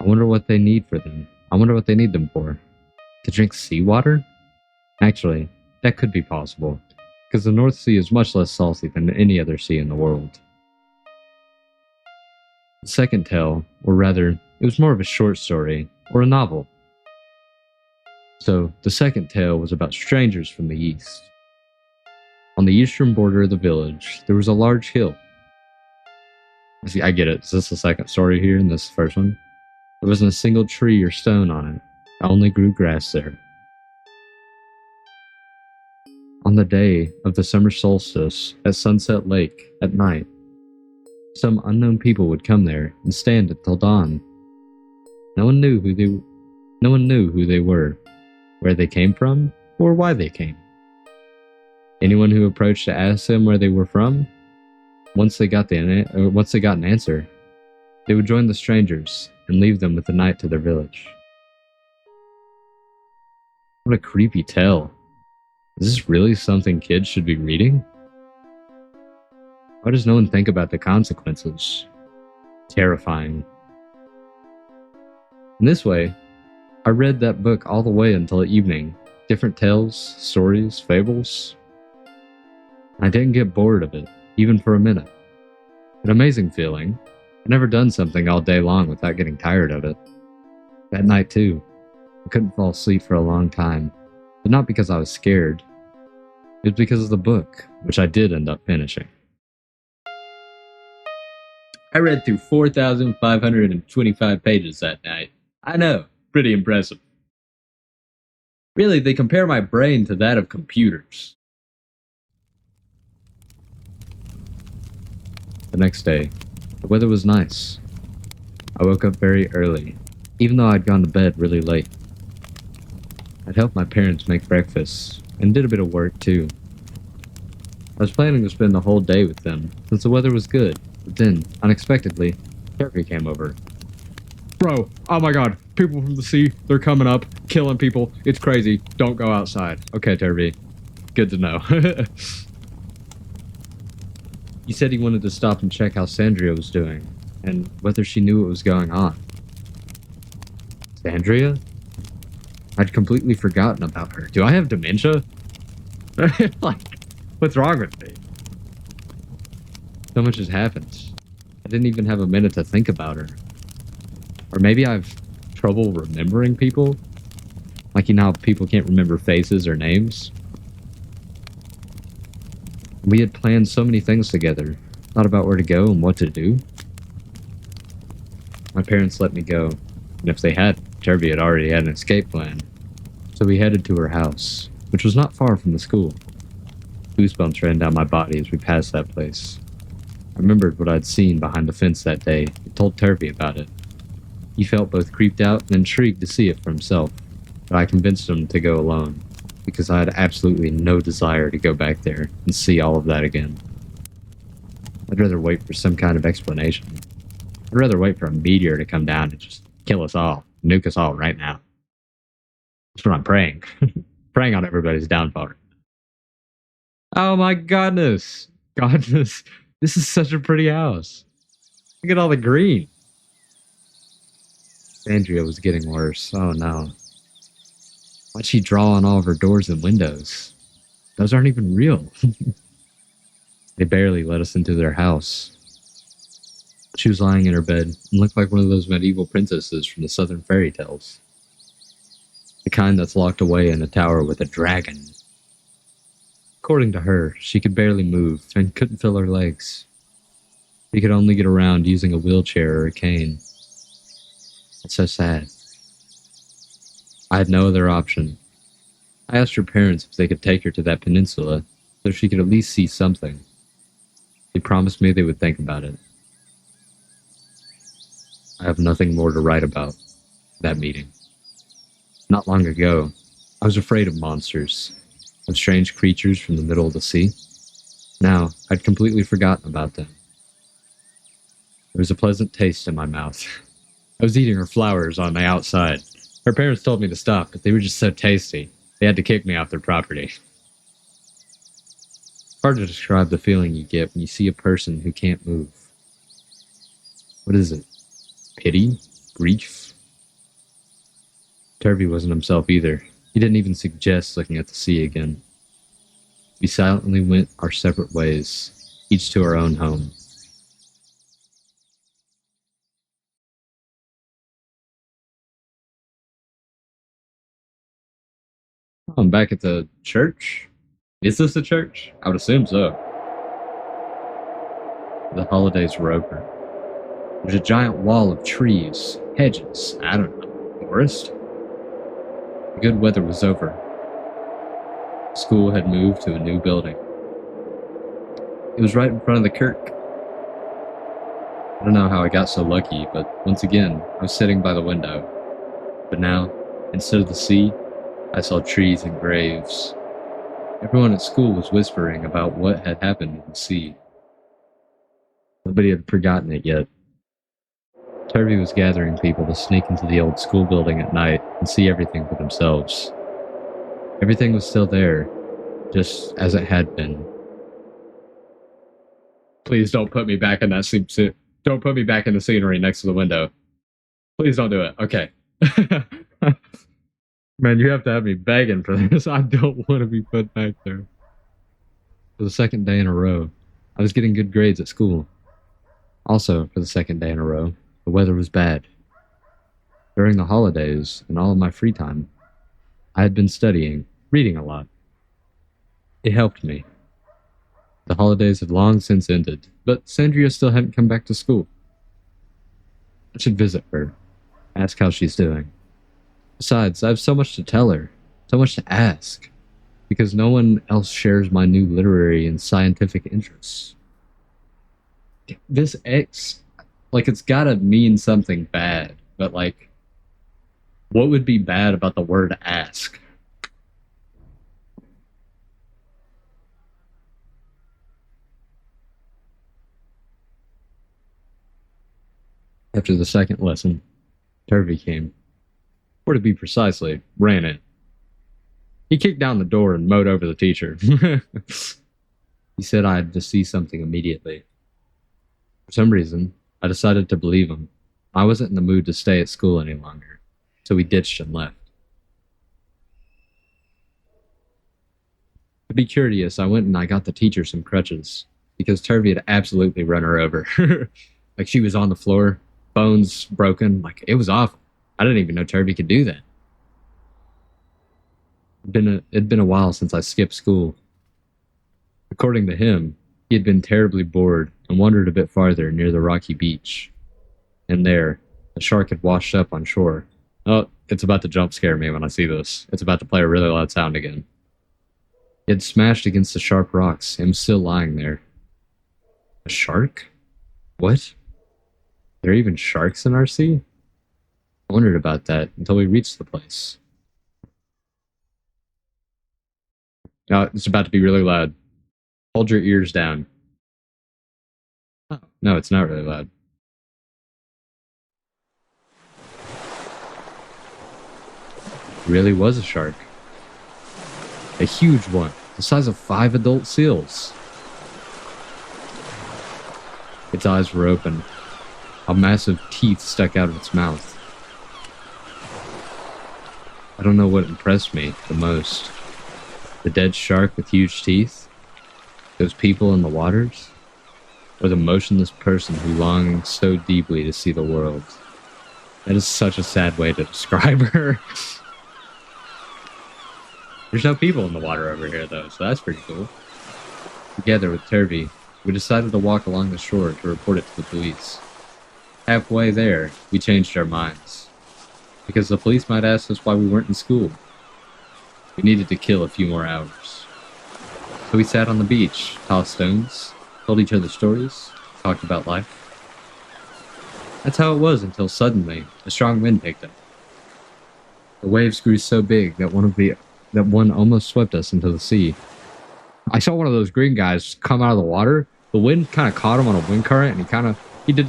I wonder what they need for them. I wonder what they need them for. To drink seawater? Actually, that could be possible, because the North Sea is much less salty than any other sea in the world. The second tale, or rather, it was more of a short story, or a novel. So, the second tale was about strangers from the east. On the eastern border of the village, there was a large hill. See, I get it. Is this the second story here, and this is the first one? There wasn't a single tree or stone on it. I only grew grass there. On the day of the summer solstice at Sunset Lake at night, some unknown people would come there and stand until dawn. No one knew who they were, where they came from, or why they came. Anyone who approached to ask them where they were from, once they got an answer, they would join the strangers and leave them with the night to their village. What a creepy tale. Is this really something kids should be reading? Why does no one think about the consequences? Terrifying. In this way, I read that book all the way until evening. Different tales, stories, fables. I didn't get bored of it, even for a minute. An amazing feeling. I'd never done something all day long without getting tired of it. That night too, I couldn't fall asleep for a long time, but not because I was scared. It was because of the book, which I did end up finishing. I read through 4,525 pages that night. I know, pretty impressive. Really, they compare my brain to that of computers. The next day, the weather was nice. I woke up very early, even though I'd gone to bed really late. I'd helped my parents make breakfast, and did a bit of work too. I was planning to spend the whole day with them, since the weather was good, but then, unexpectedly, Terry came over. Bro, oh my god, people from the sea, they're coming up, killing people, it's crazy, don't go outside. Okay, Terry, good to know. He said he wanted to stop and check how Sandria was doing, and whether she knew what was going on. Sandria? I'd completely forgotten about her. Do I have dementia? Like, what's wrong with me? So much has happened. I didn't even have a minute to think about her. Or maybe I've trouble remembering people? Like, you know how people can't remember faces or names? We had planned so many things together, thought about where to go and what to do. My parents let me go, and if they had, Turvey had already had an escape plan. So we headed to her house, which was not far from the school. Goosebumps ran down my body as we passed that place. I remembered what I'd seen behind the fence that day and told Turvey about it. He felt both creeped out and intrigued to see it for himself, but I convinced him to go alone, because I had absolutely no desire to go back there and see all of that again. I'd rather wait for some kind of explanation. I'd rather wait for a meteor to come down and just kill us all, nuke us all right now. That's what I'm praying. Praying on everybody's downfall. Oh my goodness! Goodness, this is such a pretty house. Look at all the green. Andrea was getting worse. Oh no. Why'd she draw on all of her doors and windows? Those aren't even real. They barely let us into their house. She was lying in her bed and looked like one of those medieval princesses from the southern fairy tales. The kind that's locked away in a tower with a dragon. According to her, she could barely move and couldn't feel her legs. She could only get around using a wheelchair or a cane. It's so sad. I had no other option. I asked her parents if they could take her to that peninsula so she could at least see something. They promised me they would think about it. I have nothing more to write about that meeting. Not long ago, I was afraid of monsters, of strange creatures from the middle of the sea. Now, I'd completely forgotten about them. There was a pleasant taste in my mouth. I was eating her flowers on the outside. Her parents told me to stop, but they were just so tasty, they had to kick me off their property. Hard to describe the feeling you get when you see a person who can't move. What is it? Pity? Grief? Turvey wasn't himself either. He didn't even suggest looking at the sea again. We silently went our separate ways, each to our own home. I'm back at the church. Is this the church? I would assume so. The holidays were over. There's a giant wall of trees, hedges, I don't know, forest. The good weather was over. School had moved to a new building. It was right in front of the kirk. I don't know how I got so lucky, but once again, I was sitting by the window. But now, instead of the sea, I saw trees and graves. Everyone at school was whispering about what had happened in the sea. Nobody had forgotten it yet. Turvey was gathering people to sneak into the old school building at night and see everything for themselves. Everything was still there, just as it had been. Please don't put me back in that scene. Don't put me back in the scenery next to the window. Please don't do it. Okay. Man, you have to have me begging for this. I don't want to be put back there. For the second day in a row, I was getting good grades at school. Also, for the second day in a row, the weather was bad. During the holidays and all of my free time, I had been studying, reading a lot. It helped me. The holidays had long since ended, but Sandria still hadn't come back to school. I should visit her, ask how she's doing. Besides, I have so much to tell her, so much to ask, because no one else shares my new literary and scientific interests. This X, it's gotta mean something bad, but what would be bad about the word ask? After the second lesson, Turvey came. Or to be precisely, ran in. He kicked down the door and mowed over the teacher. He said I had to see something immediately. For some reason, I decided to believe him. I wasn't in the mood to stay at school any longer, so we ditched and left. To be curious, I went and I got the teacher some crutches, because Turvey had absolutely run her over. She was on the floor, bones broken, it was awful. I didn't even know Turvey could do that. It'd been a while since I skipped school. According to him, he had been terribly bored and wandered a bit farther near the rocky beach. And there, a shark had washed up on shore. Oh, it's about to jump scare me when I see this. It's about to play a really loud sound again. It had smashed against the sharp rocks and was still lying there. A shark? What? There are even sharks in our sea? I wondered about that until we reached the place. Oh, it's about to be really loud. Hold your ears down. Oh, no, it's not really loud. It really was a shark. A huge one, the size of 5 adult seals. Its eyes were open, how massive teeth stuck out of its mouth. I don't know what impressed me the most. The dead shark with huge teeth? Those people in the waters? Or the motionless person who longed so deeply to see the world? That is such a sad way to describe her. There's no people in the water over here, though, so that's pretty cool. Together with Turvey, we decided to walk along the shore to report it to the police. Halfway there, we changed our minds. Because the police might ask us why we weren't in school. We needed to kill a few more hours. So we sat on the beach, tossed stones, told each other stories, talked about life. That's how it was until suddenly, a strong wind picked up. The waves grew so big that one almost swept us into the sea. I saw one of those green guys come out of the water. The wind kind of caught him on a wind current, and he did,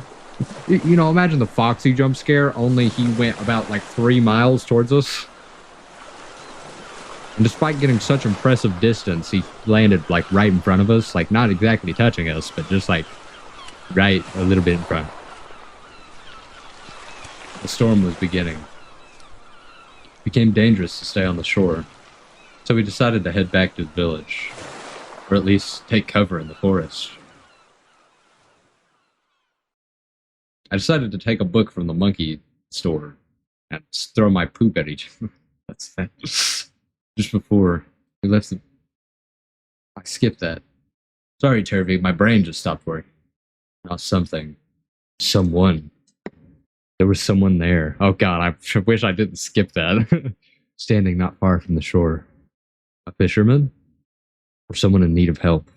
you know, imagine the Foxy jump scare, only he went about like 3 miles towards us. And despite getting such impressive distance, he landed like right in front of us, like not exactly touching us, but just like right a little bit in front. The storm was beginning. It became dangerous to stay on the shore, so we decided to head back to the village, or at least take cover in the forest. I decided to take a book from the monkey store and throw my poop at each other. That's that. Just before we left the... I skipped that. Sorry, Turvey, my brain just stopped working. Now someone. There was someone there. Oh god, I wish I didn't skip that. Standing not far from the shore. A fisherman? Or someone in need of help.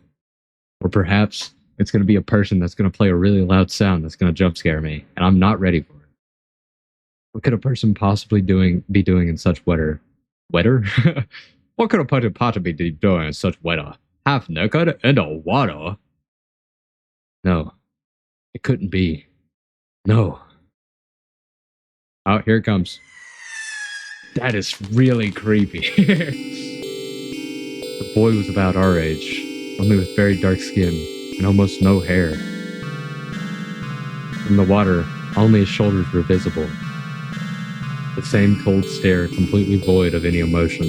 Or perhaps it's going to be a person that's going to play a really loud sound that's going to jump scare me, and I'm not ready for it. What could a person possibly be doing in such weather? Weather? What could a person possibly be doing in such weather? Half naked in the water? No. It couldn't be. No. Oh, here it comes. That is really creepy. The boy was about our age, only with very dark skin and almost no hair. From the water, only his shoulders were visible. The same cold stare, completely void of any emotion.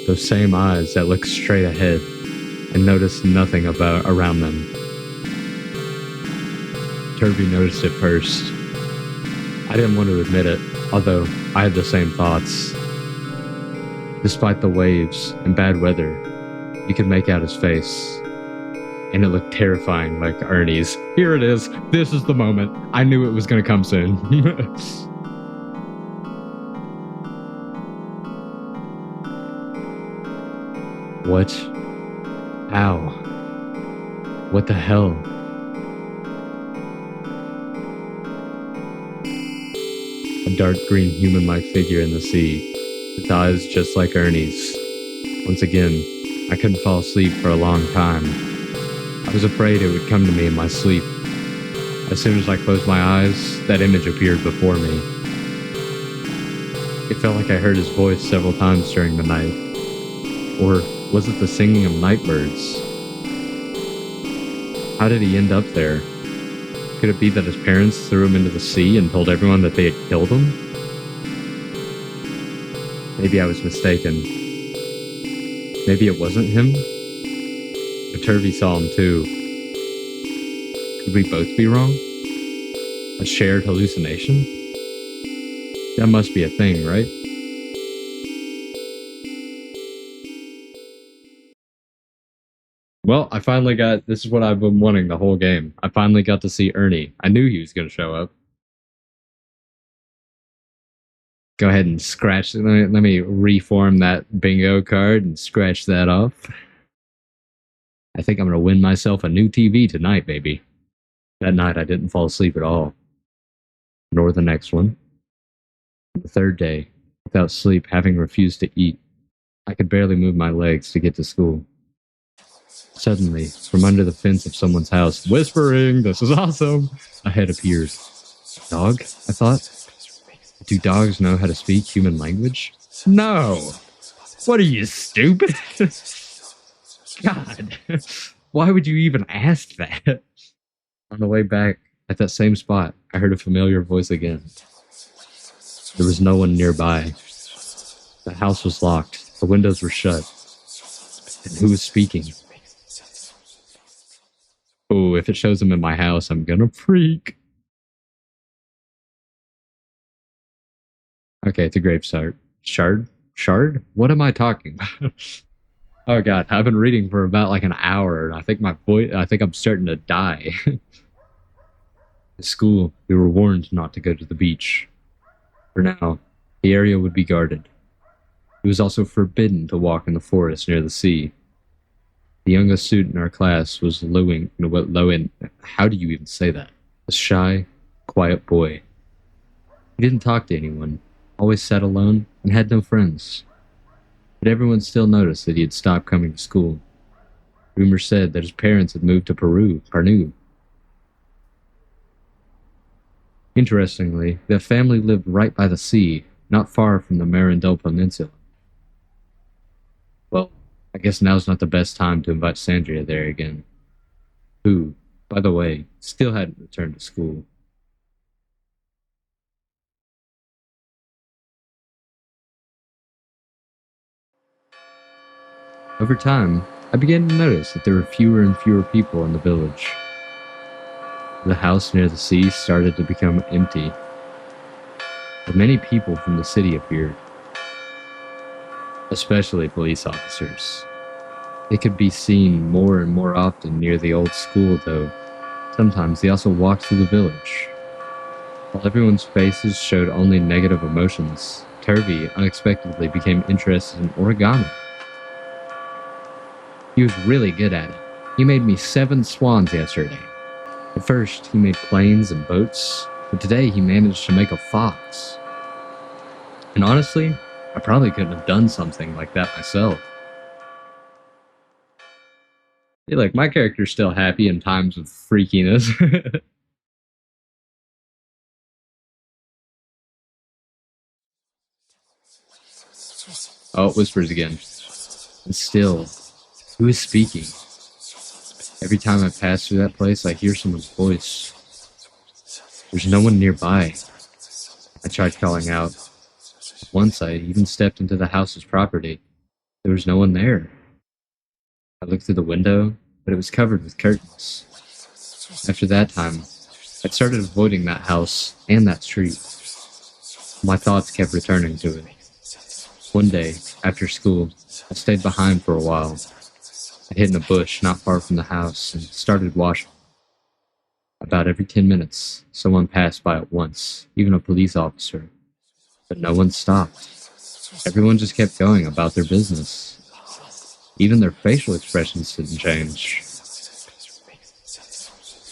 Those same eyes that looked straight ahead and noticed nothing around them. Turvey noticed it first. I didn't want to admit it, although I had the same thoughts. Despite the waves and bad weather, you could make out his face. And it looked terrifying, like Ernie's. Here it is. This is the moment. I knew it was going to come soon. What? How? What the hell? A dark green human-like figure in the sea, with eyes just like Ernie's. Once again, I couldn't fall asleep for a long time. I was afraid it would come to me in my sleep. As soon as I closed my eyes, that image appeared before me. It felt like I heard his voice several times during the night. Or was it the singing of night birds? How did he end up there? Could it be that his parents threw him into the sea and told everyone that they had killed him? Maybe I was mistaken. Maybe it wasn't him? But Turvey saw him too. Could we both be wrong? A shared hallucination? That must be a thing, right? Well, I finally got... This is what I've been wanting the whole game. I finally got to see Ernie. I knew he was going to show up. Go ahead and scratch... Let me reform that bingo card and scratch that off. I think I'm going to win myself a new TV tonight, baby. That night I didn't fall asleep at all. Nor the next one. The third day, without sleep, having refused to eat, I could barely move my legs to get to school. Suddenly, from under the fence of someone's house, whispering, "This is awesome," a head appeared. Dog? I thought. Do dogs know how to speak human language? No! What are you, stupid? God. Why would you even ask that? On the way back, At that same spot, I heard a familiar voice again. There was no one nearby. The house was locked, the windows were shut, and who was speaking? Oh, if it shows him in my house, I'm gonna freak. Okay, it's a grave start. Shard? Shard? What am I talking about? Oh god, I've been reading for about like an hour, and I think I'm starting to die. At school, we were warned not to go to the beach. For now, the area would be guarded. It was also forbidden to walk in the forest near the sea. The youngest student in our class was how do you even say that? A shy, quiet boy. He didn't talk to anyone, always sat alone, and had no friends. But everyone still noticed that he had stopped coming to school. Rumors said that his parents had moved to Parnu. Interestingly, the family lived right by the sea, not far from the Marindel Peninsula. Well, I guess now's not the best time to invite Sandria there again. Who, by the way, still hadn't returned to school. Over time, I began to notice that there were fewer and fewer people in the village. The house near the sea started to become empty, but many people from the city appeared, especially police officers. They could be seen more and more often near the old school, though. Sometimes they also walked through the village. While everyone's faces showed only negative emotions, Turvey unexpectedly became interested in origami. He was really good at it. He made me 7 swans yesterday. At first, he made planes and boats, but today he managed to make a fox. And honestly, I probably couldn't have done something like that myself. Yeah, like, my character's still happy in times of freakiness. Oh, it whispers again. And still, who is speaking? Every time I pass through that place, I hear someone's voice. There's no one nearby. I tried calling out. Once I even stepped into the house's property. There was no one there. I looked through the window, but it was covered with curtains. After that time, I started avoiding that house and that street. My thoughts kept returning to it. One day, after school, I stayed behind for a while. I hid in a bush not far from the house and started watching. About every 10 minutes, someone passed by at once, even a police officer. But no one stopped. Everyone just kept going about their business. Even their facial expressions didn't change.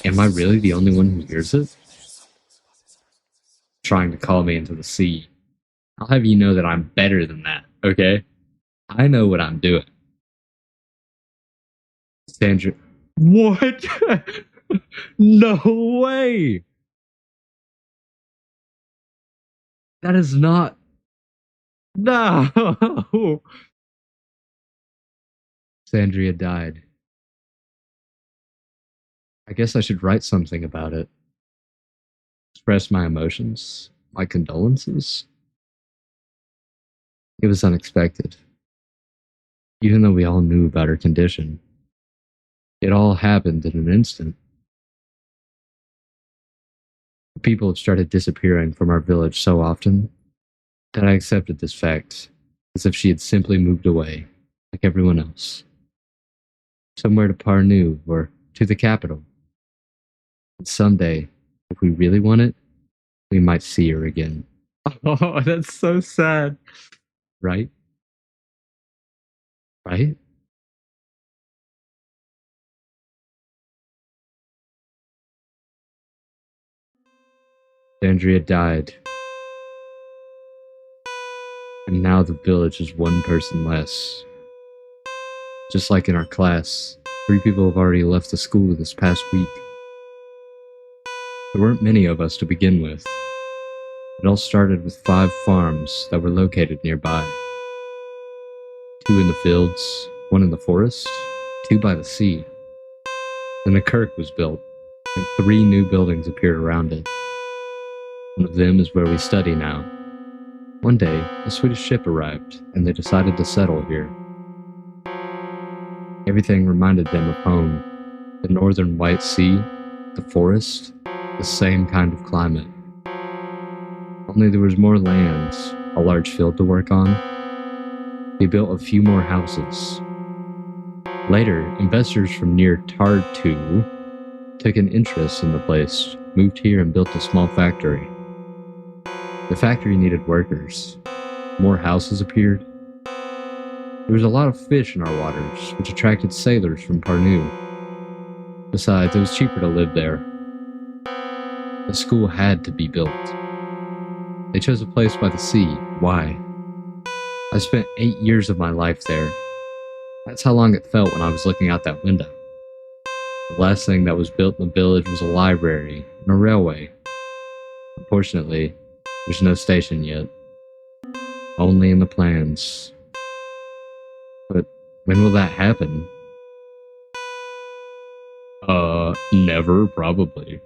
Am I really the only one who hears it? Trying to call me into the sea. I'll have you know that I'm better than that, okay? I know what I'm doing. Sandra. What? No way! That is not. No! Sandria died. I guess I should write something about it. Express my emotions, my condolences. It was unexpected. Even though we all knew about her condition, it all happened in an instant. People had started disappearing from our village so often that I accepted this fact as if she had simply moved away, like everyone else. Somewhere to Parnu or to the capital. And someday, if we really want it, we might see her again. Oh, that's so sad. Right? Right? Andrea died, and now the village is one person less. Just like in our class, 3 people have already left the school this past week. There weren't many of us to begin with. It all started with 5 farms that were located nearby. 2 in the fields, 1 in the forest, 2 by the sea. Then a kirk was built. and 3 new buildings appeared around it. One of them is where we study now. One day, a Swedish ship arrived, and they decided to settle here. Everything reminded them of home. The northern White Sea, the forest, the same kind of climate. Only there was more land, a large field to work on. They built a few more houses. Later, investors from near Tartu took an interest in the place, moved here and built a small factory. The factory needed workers. More houses appeared. There was a lot of fish in our waters, which attracted sailors from Parnu. Besides, it was cheaper to live there. The school had to be built. They chose a place by the sea. Why? I spent 8 years of my life there. That's how long it felt when I was looking out that window. The last thing that was built in the village was a library and a railway. Unfortunately, there's no station yet. Only in the plans. But when will that happen? Never, probably.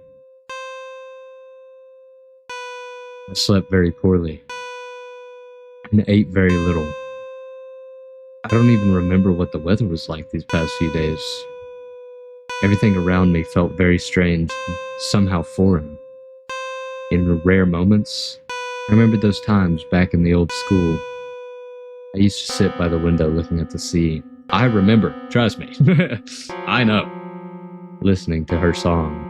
I slept very poorly and ate very little. I don't even remember what the weather was like these past few days. Everything around me felt very strange, somehow foreign. In rare moments, I remembered those times back in the old school. I used to sit by the window looking at the sea. I remember, trust me. I know. Listening to her song.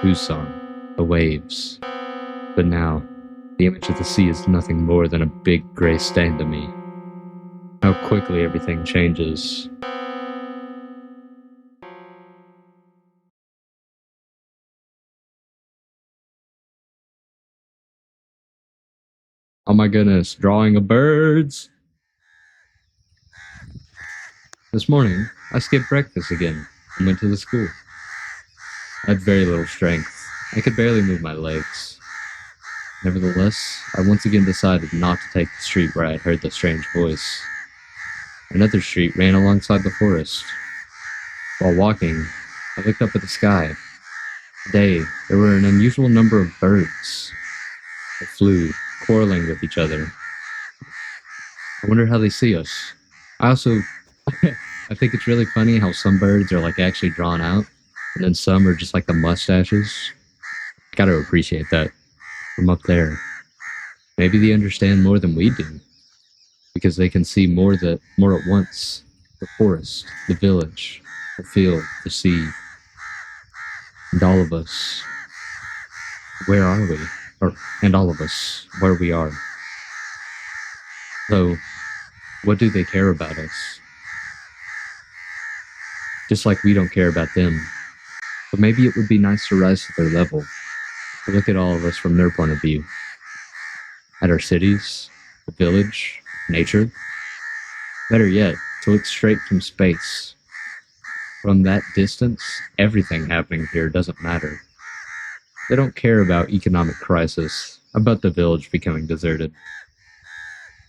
Whose song? The waves. But now, the image of the sea is nothing more than a big gray stain to me. How quickly everything changes. Oh my goodness, drawing of birds! This morning, I skipped breakfast again and went to the school. I had very little strength. I could barely move my legs. Nevertheless, I once again decided not to take the street where I had heard the strange voice. Another street ran alongside the forest. While walking, I looked up at the sky. Today, there were an unusual number of birds. They flew, quarreling with each other. I wonder how they see us. I also, I think it's really funny how some birds are like actually drawn out, and then some are just like the mustaches. Gotta appreciate that from up there. Maybe they understand more than we do, because they can see more at once. The forest, the village, the field, the sea, and all of us. Where are we? And all of us, where we are. So, what do they care about us? Just like we don't care about them. But maybe it would be nice to rise to their level, to look at all of us from their point of view. At our cities, the village, nature. Better yet, to look straight from space. From that distance, everything happening here doesn't matter. They don't care about economic crisis, about the village becoming deserted,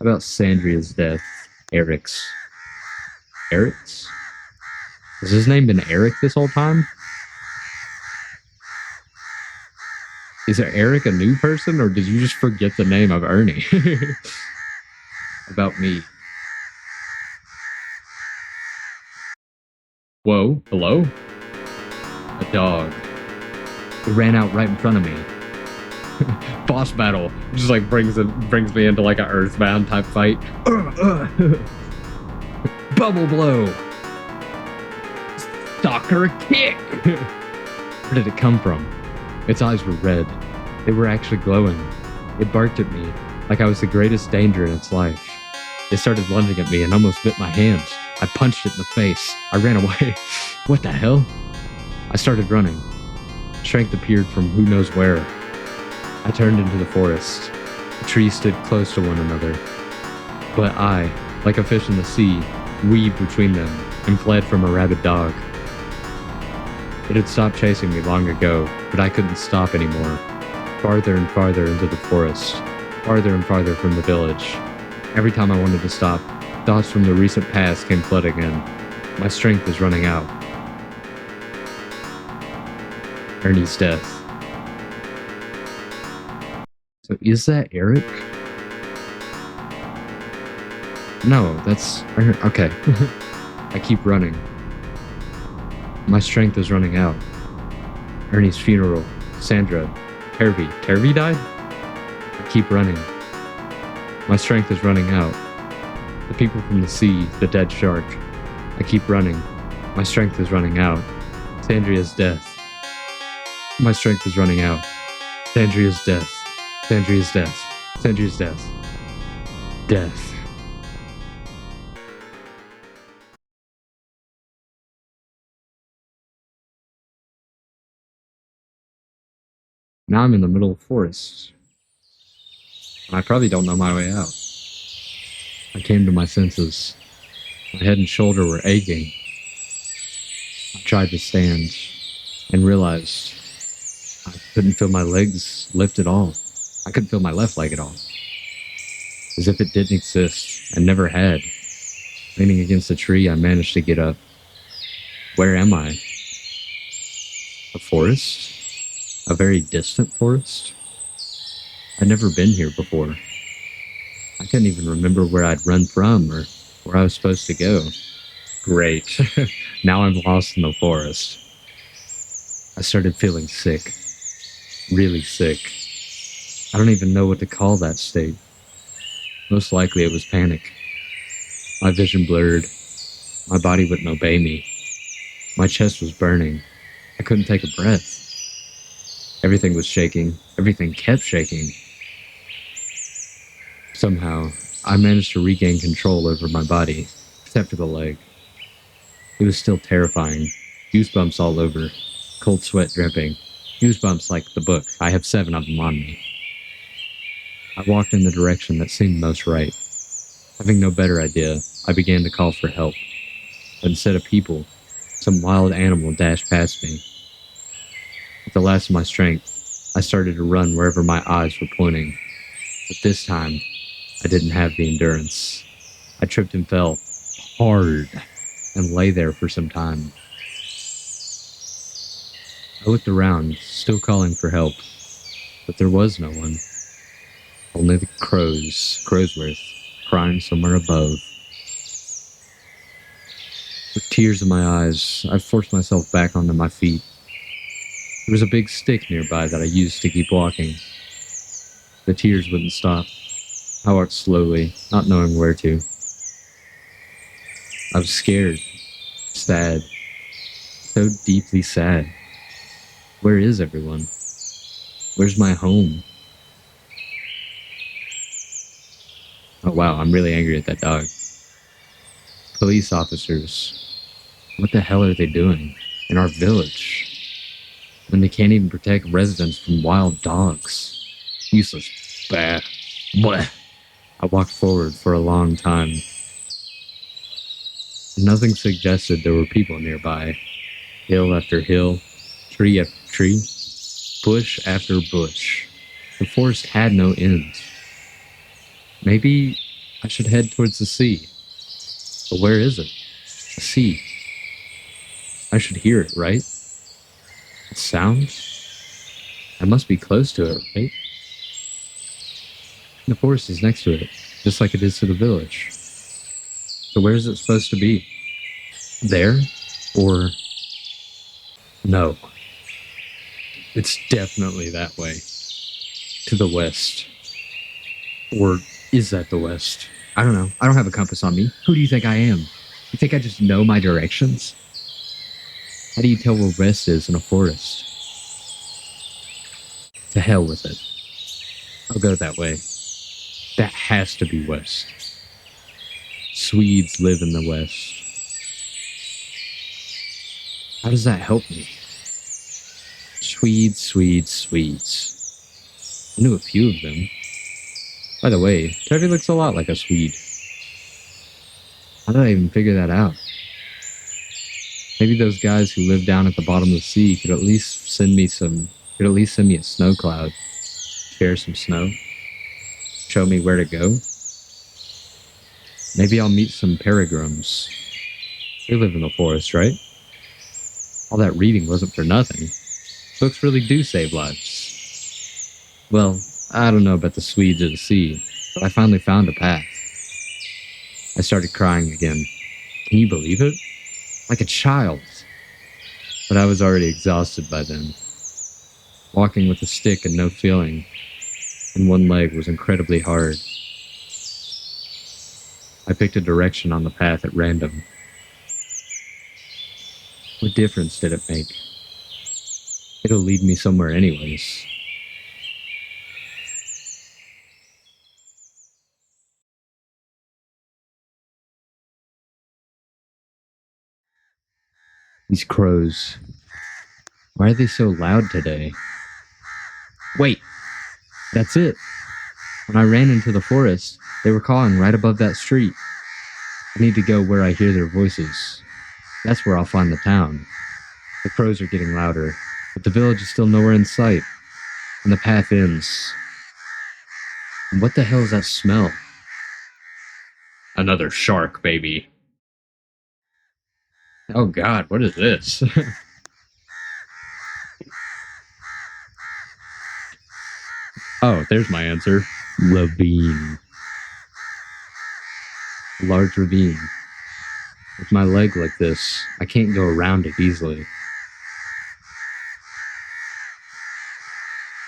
about Sandria's death, Eric's. Eric's? Has his name been Eric this whole time? Is Eric a new person, or did you just forget the name of Ernie? About me. Whoa, hello? A dog. It ran out right in front of me. Boss battle. Just like brings me into like an Earthbound type fight. Bubble blow. Stalker kick. Where did it come from? Its eyes were red. They were actually glowing. It barked at me like I was the greatest danger in its life. It started lunging at me and almost bit my hand. I punched it in the face. I ran away. What the hell? I started running. Strength appeared from who knows where. I turned into the forest. The trees stood close to one another. But I, like a fish in the sea, weaved between them and fled from a rabid dog. It had stopped chasing me long ago, but I couldn't stop anymore. Farther and farther into the forest, farther and farther from the village. Every time I wanted to stop, thoughts from the recent past came flooding in. My strength was running out. Ernie's death. So is that Eric? No, that's okay. I keep running. My strength is running out. Ernie's funeral. Sandra. Tervy. Tervy died? I keep running. My strength is running out. The people from the sea, the dead shark. I keep running. My strength is running out. Sandria's death. My strength is running out. Sandria's death. Sandria's death. Sandria's death. Death. Now I'm in the middle of the forest. And I probably don't know my way out. I came to my senses. My head and shoulder were aching. I tried to stand and realized I couldn't feel my legs lift at all. I couldn't feel my left leg at all. As if it didn't exist and never had. Leaning against a tree, I managed to get up. Where am I? A forest? A very distant forest? I'd never been here before. I couldn't even remember where I'd run from or where I was supposed to go. Great. Now I'm lost in the forest. I started feeling sick. Really sick. I don't even know what to call that state. Most likely it was panic. My vision blurred. My body wouldn't obey me. My chest was burning. I couldn't take a breath. Everything was shaking. Everything kept shaking. Somehow, I managed to regain control over my body, except for the leg. It was still terrifying. Goosebumps all over. Cold sweat dripping. Goosebumps like the book. I have 7 of them on me. I walked in the direction that seemed most right. Having no better idea, I began to call for help. But instead of people, some wild animal dashed past me. With the last of my strength, I started to run wherever my eyes were pointing. But this time, I didn't have the endurance. I tripped and fell hard and lay there for some time. I looked around, still calling for help, but there was no one. Only the Crowsworth, crying somewhere above. With tears in my eyes, I forced myself back onto my feet. There was a big stick nearby that I used to keep walking. The tears wouldn't stop. I walked slowly, not knowing where to. I was scared, sad, so deeply sad. Where is everyone? Where's my home? Oh wow, I'm really angry at that dog. Police officers. What the hell are they doing in our village when they can't even protect residents from wild dogs? Useless. Bah. Bleh. I walked forward for a long time. Nothing suggested there were people nearby. Hill after hill, tree after tree, bush after bush. The forest had no end. Maybe I should head towards the sea. But where is it? The sea. I should hear it, right? It sounds? I must be close to it, right? The forest is next to it, just like it is to the village. So where is it supposed to be? There? Or... No. It's definitely that way. To the west. Or is that the west? I don't know. I don't have a compass on me. Who do you think I am? You think I just know my directions? How do you tell where west is in a forest? To hell with it. I'll go that way. That has to be west. Swedes live in the west. How does that help me? Swedes, Swedes, Swedes. I knew a few of them. By the way, Teddy looks a lot like a Swede. How did I even figure that out? Maybe those guys who live down at the bottom of the sea could at least send me a snow cloud. Share some snow. Show me where to go. Maybe I'll meet some peregrines. They live in the forest, right? All that reading wasn't for nothing. Books really do save lives. Well, I don't know about the Swedes or the sea, but I finally found a path. I started crying again. Can you believe it? Like a child. But I was already exhausted by then. Walking with a stick and no feeling in one leg was incredibly hard. I picked a direction on the path at random. What difference did it make? It'll lead me somewhere anyways. These crows. Why are they so loud today? Wait, that's it. When I ran into the forest, they were calling right above that street. I need to go where I hear their voices. That's where I'll find the town. The crows are getting louder, but the village is still nowhere in sight, and the path ends. And what the hell is that smell? Another shark, baby. Oh god, what is this? Oh, there's my answer. Ravine. A large ravine. With my leg like this, I can't go around it easily.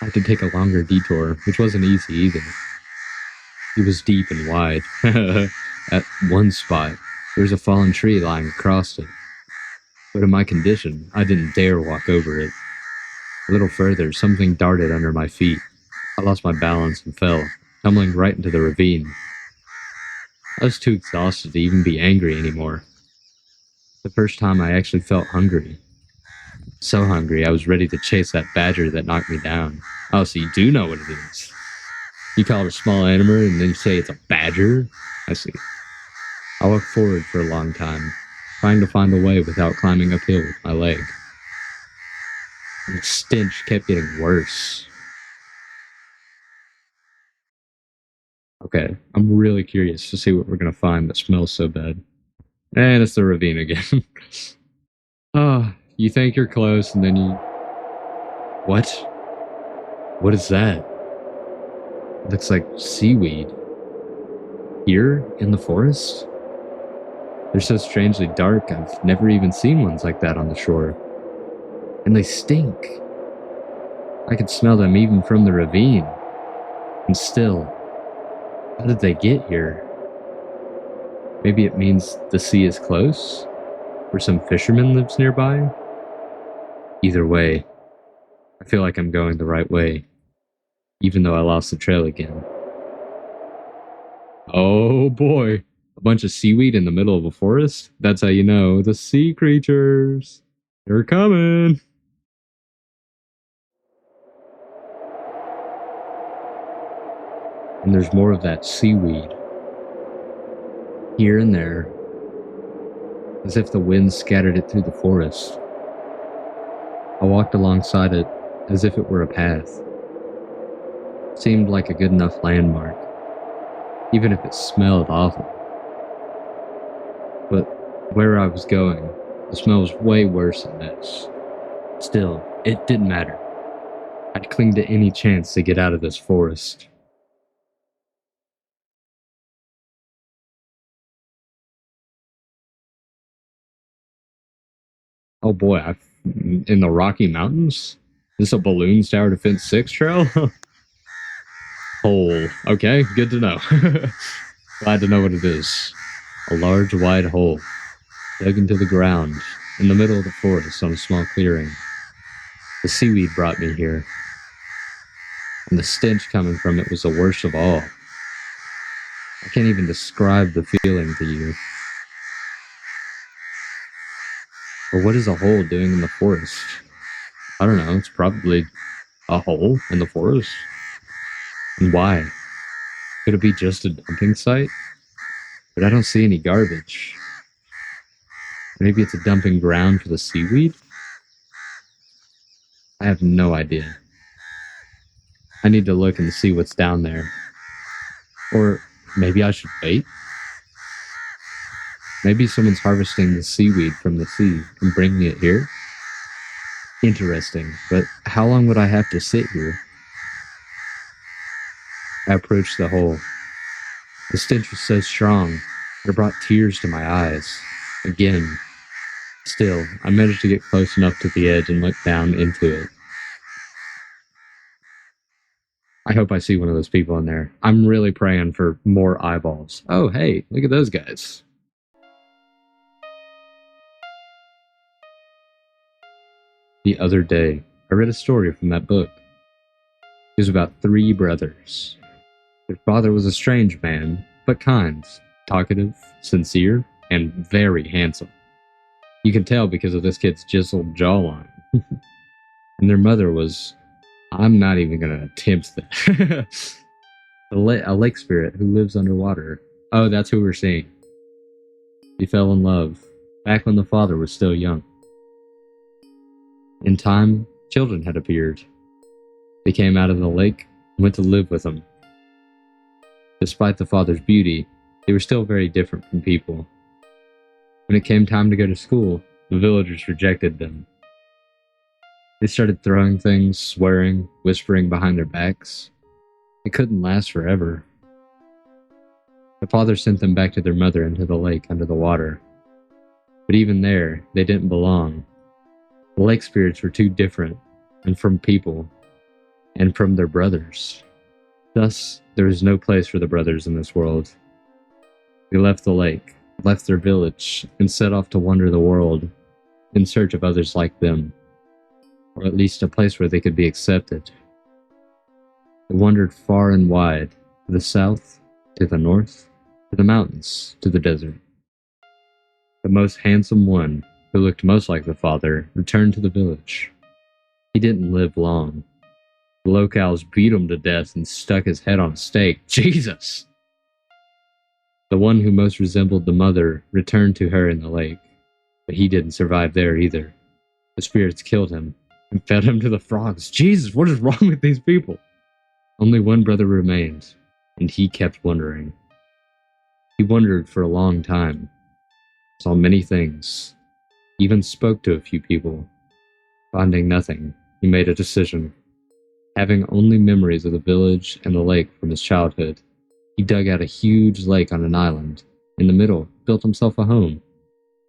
I had to take a longer detour, which wasn't easy either. It was deep and wide. At one spot, there was a fallen tree lying across it. But in my condition, I didn't dare walk over it. A little further, something darted under my feet. I lost my balance and fell, tumbling right into the ravine. I was too exhausted to even be angry anymore. The first time I actually felt hungry. So hungry, I was ready to chase that badger that knocked me down. Oh, so you do know what it is. You call it a small animal and then you say it's a badger? I see. I walked forward for a long time, trying to find a way without climbing uphill with my leg. And the stench kept getting worse. Okay, I'm really curious to see what we're gonna find that smells so bad. And it's the ravine again. Oh, you think you're close and then you... What? What is that? It looks like seaweed. Here, in the forest? They're so strangely dark, I've never even seen ones like that on the shore. And they stink. I could smell them even from the ravine. And still, how did they get here? Maybe it means the sea is close? Or some fisherman lives nearby? Either way, I feel like I'm going the right way, even though I lost the trail again. Oh boy, a bunch of seaweed in the middle of a forest? That's how you know the sea creatures. They're coming. And there's more of that seaweed. Here and there, as if the wind scattered it through the forest. I walked alongside it as if it were a path. It seemed like a good enough landmark, even if it smelled awful. But where I was going, the smell was way worse than this. Still, it didn't matter. I'd cling to any chance to get out of this forest. Oh boy, in the Rocky Mountains? Is this a Balloons Tower Defense 6 trail? Hole. Okay, good to know. Glad to know what it is. A large, wide hole, dug into the ground, in the middle of the forest on a small clearing. The seaweed brought me here, and the stench coming from it was the worst of all. I can't even describe the feeling to you. But what is a hole doing in the forest? I don't know, it's probably a hole in the forest. And why? Could it be just a dumping site? But I don't see any garbage. Maybe it's a dumping ground for the seaweed? I have no idea. I need to look and see what's down there. Or maybe I should wait? Maybe someone's harvesting the seaweed from the sea and bringing it here? Interesting, but how long would I have to sit here? I approached the hole. The stench was so strong, it brought tears to my eyes. Again. Still, I managed to get close enough to the edge and look down into it. I hope I see one of those people in there. I'm really praying for more eyeballs. Oh, hey, look at those guys. The other day, I read a story from that book. It was about 3 brothers. Their father was a strange man, but kind, talkative, sincere, and very handsome. You can tell because of this kid's chiseled jawline. And their mother was, I'm not even going to attempt that. A lake spirit who lives underwater. Oh, that's who we're seeing. He fell in love back when the father was still young. In time, children had appeared. They came out of the lake and went to live with him. Despite the father's beauty, they were still very different from people. When it came time to go to school, the villagers rejected them. They started throwing things, swearing, whispering behind their backs. It couldn't last forever. The father sent them back to their mother into the lake under the water. But even there, they didn't belong. The lake spirits were too different, and from people, and from their brothers. Thus, there was no place for the brothers in this world. They left the lake, left their village, and set off to wander the world, in search of others like them, or at least a place where they could be accepted. They wandered far and wide, to the south, to the north, to the mountains, to the desert. The most handsome one, who looked most like the father, returned to the village. He didn't live long. The locals beat him to death and stuck his head on a stake. Jesus! The one who most resembled the mother returned to her in the lake, but he didn't survive there either. The spirits killed him and fed him to the frogs. Jesus, what is wrong with these people? Only one brother remained, and he kept wondering. He wondered for a long time, saw many things, even spoke to a few people. Finding nothing, he made a decision. Having only memories of the village and the lake from his childhood, he dug out a huge lake on an island. In the middle, built himself a home,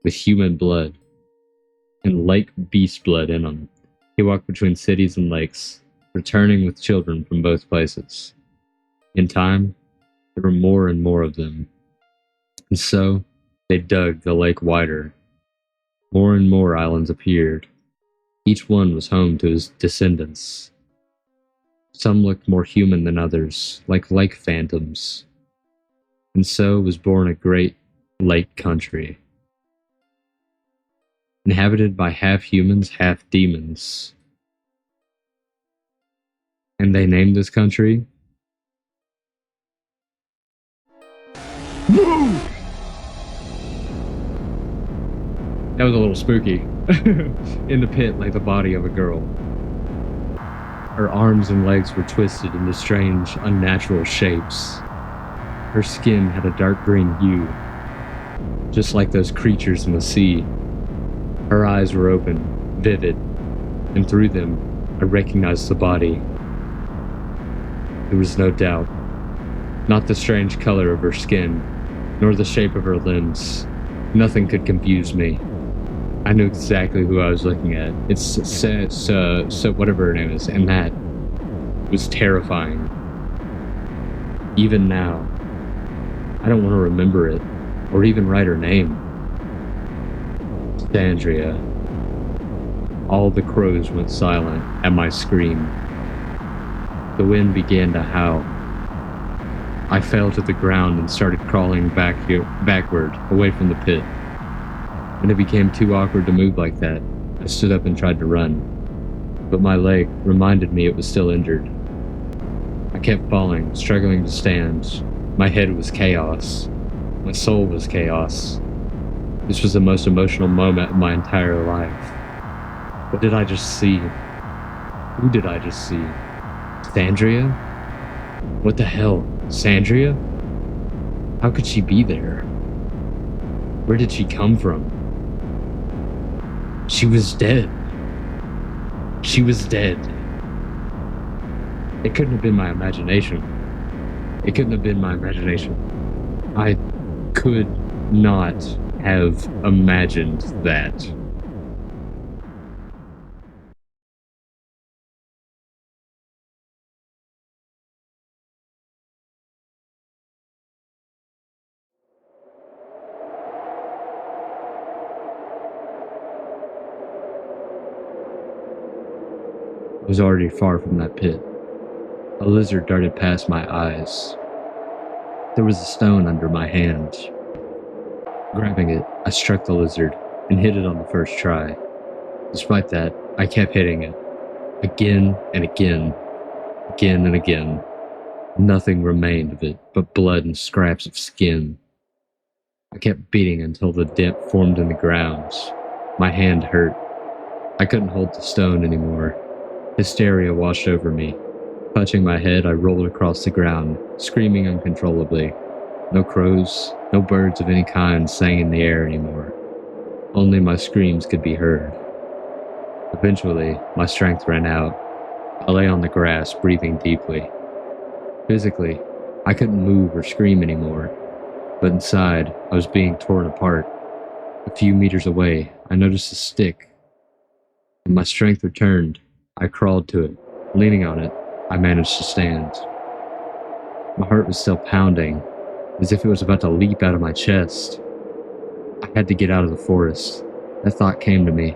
with human blood and lake beast blood in him. He walked between cities and lakes, returning with children from both places. In time, there were more and more of them. And so, they dug the lake wider. More and more islands appeared. Each one was home to his descendants. Some looked more human than others, like lake phantoms. And so was born a great lake country, inhabited by half humans, half demons. And they named this country... Woo! That was a little spooky. In the pit lay the body of a girl. Her arms and legs were twisted into strange, unnatural shapes. Her skin had a dark green hue, just like those creatures in the sea. Her eyes were open, vivid, and through them I recognized the body. There was no doubt. Not the strange color of her skin, nor the shape of her limbs. Nothing could confuse me. I knew exactly who I was looking at. It's whatever her name is, and that was terrifying. Even now, I don't want to remember it, or even write her name. Sandria. All the crows went silent at my scream. The wind began to howl. I fell to the ground and started crawling backward, away from the pit. When it became too awkward to move like that, I stood up and tried to run. But my leg reminded me it was still injured. I kept falling, struggling to stand. My head was chaos. My soul was chaos. This was the most emotional moment of my entire life. What did I just see? Who did I just see? Sandria? What the hell? Sandria? How could she be there? Where did she come from? She was dead. She was dead. It couldn't have been my imagination. It couldn't have been my imagination. I could not have imagined that. I was already far from that pit. A lizard darted past my eyes. There was a stone under my hand. Grabbing it, I struck the lizard and hit it on the first try. Despite that, I kept hitting it. Again and again. Again and again. Nothing remained of it but blood and scraps of skin. I kept beating until the dent formed in the ground. My hand hurt. I couldn't hold the stone anymore. Hysteria washed over me. Clutching my head, I rolled across the ground, screaming uncontrollably. No crows, no birds of any kind sang in the air anymore. Only my screams could be heard. Eventually, my strength ran out. I lay on the grass, breathing deeply. Physically, I couldn't move or scream anymore, but inside, I was being torn apart. A few meters away, I noticed a stick. When my strength returned, I crawled to it. Leaning on it, I managed to stand. My heart was still pounding, as if it was about to leap out of my chest. I had to get out of the forest. That thought came to me.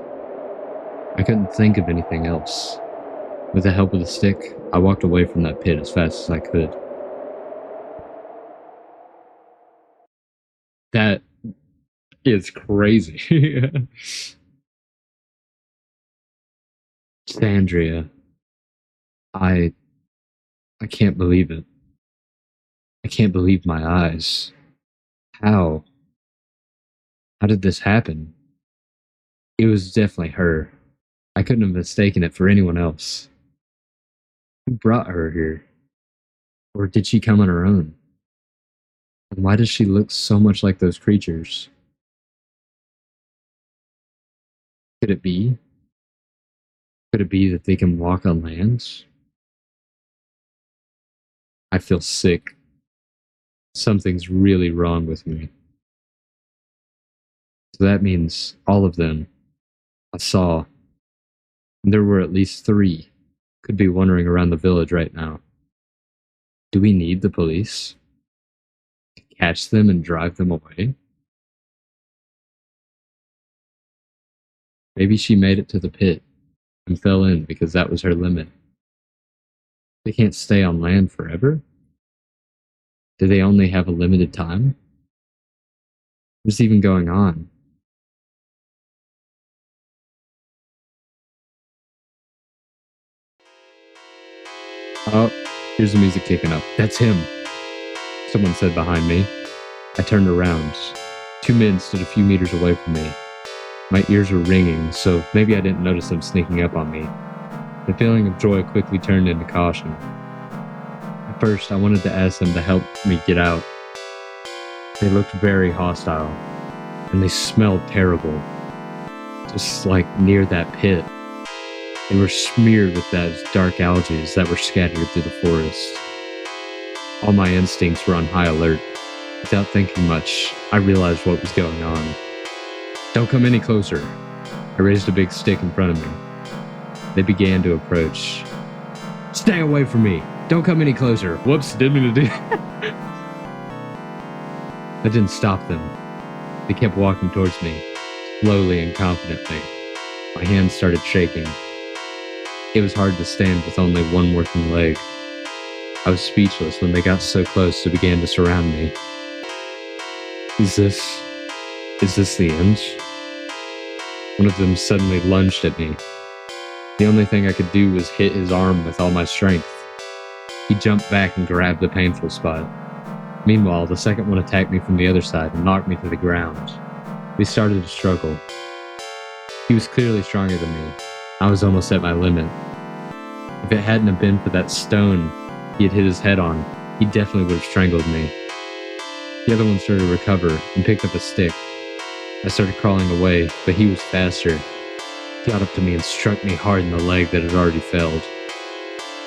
I couldn't think of anything else. With the help of the stick, I walked away from that pit as fast as I could. That is crazy. Sandria, I I can't believe it. I can't believe my eyes. How? How did this happen? It was definitely her. I couldn't have mistaken it for anyone else. Who brought her here? Or did she come on her own? And why does she look so much like those creatures? Could it be? Could it be that they can walk on land? I feel sick. Something's really wrong with me. So that means all of them I saw. And there were at least 3. Could be wandering around the village right now. Do we need the police? To catch them and drive them away? Maybe she made it to the pit and fell in because that was her limit. They can't stay on land forever? Do they only have a limited time? What's even going on? Oh, here's the music kicking up. That's him, someone said behind me. I turned around. 2 men stood a few meters away from me. My ears were ringing, so maybe I didn't notice them sneaking up on me. The feeling of joy quickly turned into caution. At first, I wanted to ask them to help me get out. They looked very hostile, and they smelled terrible. Just like near that pit. They were smeared with those dark algae that were scattered through the forest. All my instincts were on high alert. Without thinking much, I realized what was going on. Don't come any closer. I raised a big stick in front of me. They began to approach. Stay away from me. Don't come any closer. Whoops, didn't mean to do that. I didn't stop them. They kept walking towards me, slowly and confidently. My hands started shaking. It was hard to stand with only one working leg. I was speechless when they got so close they began to surround me. Is this the end? One of them suddenly lunged at me. The only thing I could do was hit his arm with all my strength. He jumped back and grabbed the painful spot. Meanwhile, the second one attacked me from the other side and knocked me to the ground. We started to struggle. He was clearly stronger than me. I was almost at my limit. If it hadn't have been for that stone he had hit his head on, he definitely would have strangled me. The other one started to recover and picked up a stick. I started crawling away, but he was faster. He got up to me and struck me hard in the leg that had already failed.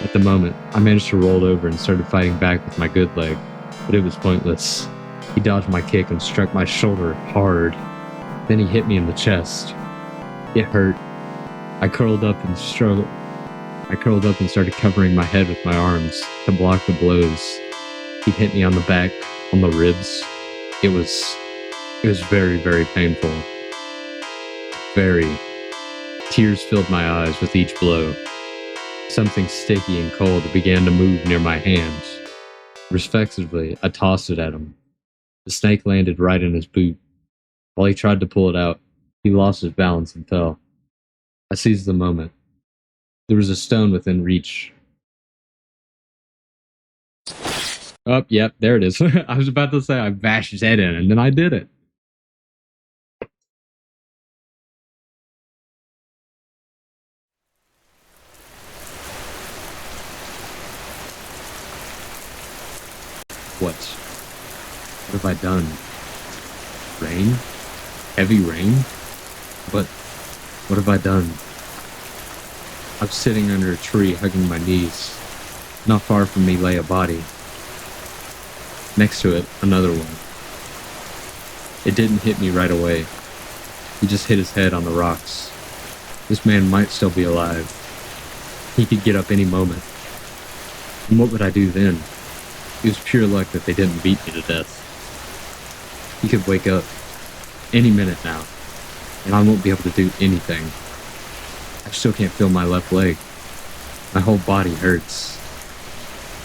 At the moment, I managed to roll over and started fighting back with my good leg, but it was pointless. He dodged my kick and struck my shoulder hard. Then he hit me in the chest. It hurt. I curled up and struggled. I curled up and started covering my head with my arms to block the blows. He hit me on the back, on the ribs. It was very, very painful. Very. Tears filled my eyes with each blow. Something sticky and cold began to move near my hand. Respectively, I tossed it at him. The snake landed right in his boot. While he tried to pull it out, he lost his balance and fell. I seized the moment. There was a stone within reach. Oh, yep, there it is. I was about to say I bashed his head in, and then I did it. What? What have I done? Rain? Heavy rain? But what have I done? I'm sitting under a tree hugging my knees. Not far from me lay a body. Next to it, another one. It didn't hit me right away. He just hit his head on the rocks. This man might still be alive. He could get up any moment. And what would I do then? It was pure luck that they didn't beat me to death. He could wake up any minute now, and I won't be able to do anything. I still can't feel my left leg. My whole body hurts.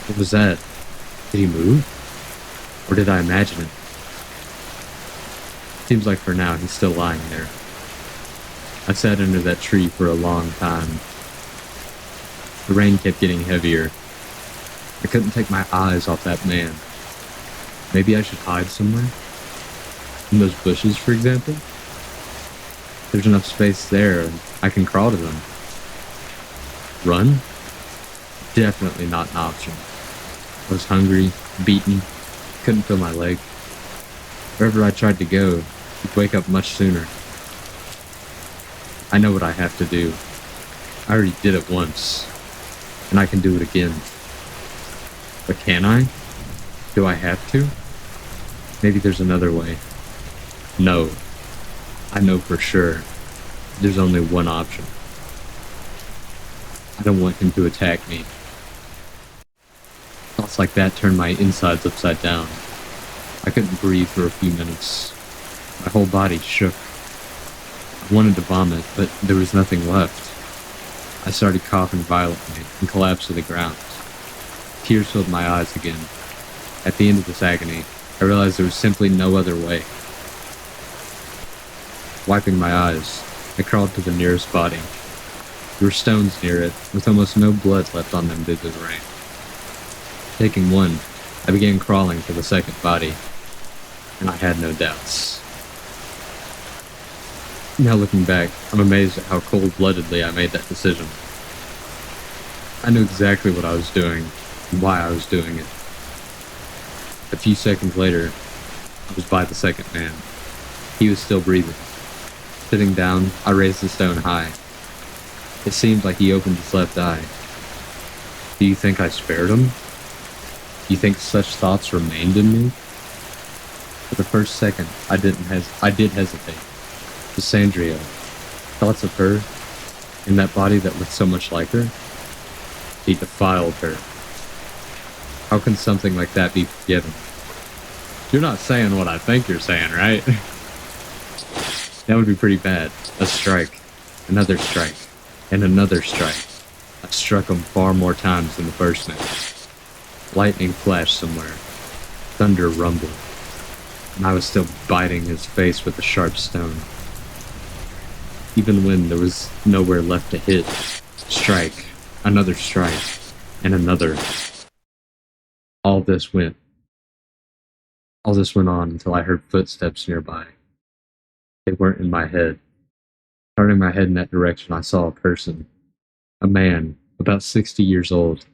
What was that? Did he move? Or did I imagine it? Seems like for now he's still lying there. I sat under that tree for a long time. The rain kept getting heavier. I couldn't take my eyes off that man. Maybe I should hide somewhere? In those bushes, for example? There's enough space there, and I can crawl to them. Run? Definitely not an option. I was hungry, beaten, couldn't feel my leg. Wherever I tried to go, he'd wake up much sooner. I know what I have to do. I already did it once, and I can do it again. But can I? Do I have to? Maybe there's another way. No. I know for sure. There's only one option. I don't want him to attack me. Thoughts like that turned my insides upside down. I couldn't breathe for a few minutes. My whole body shook. I wanted to vomit, but there was nothing left. I started coughing violently and collapsed to the ground. Tears filled my eyes again. At the end of this agony, I realized there was simply no other way. Wiping my eyes, I crawled to the nearest body. There were stones near it, with almost no blood left on them due to the rain. Taking one, I began crawling to the second body, and I had no doubts. Now looking back, I'm amazed at how cold-bloodedly I made that decision. I knew exactly what I was doing, and why I was doing it. A few seconds later, I was by the second man. He was still breathing. Sitting down, I raised the stone high. It seemed like he opened his left eye. Do you think I spared him? Do you think such thoughts remained in me? For the first second, I did hesitate. Cassandra, thoughts of her, in that body that looked so much like her? He defiled her. How can something like that be forgiven? You're not saying what I think you're saying, right? That would be pretty bad. A strike, another strike, and another strike. I struck him far more times than the first man. Lightning flashed somewhere. Thunder rumbled. And I was still biting his face with the sharp stone. Even when there was nowhere left to hit. Strike, another strike, and another. All this went on until I heard footsteps nearby. They weren't in my head. Turning my head in that direction, I saw a person. A man, about 60 years old.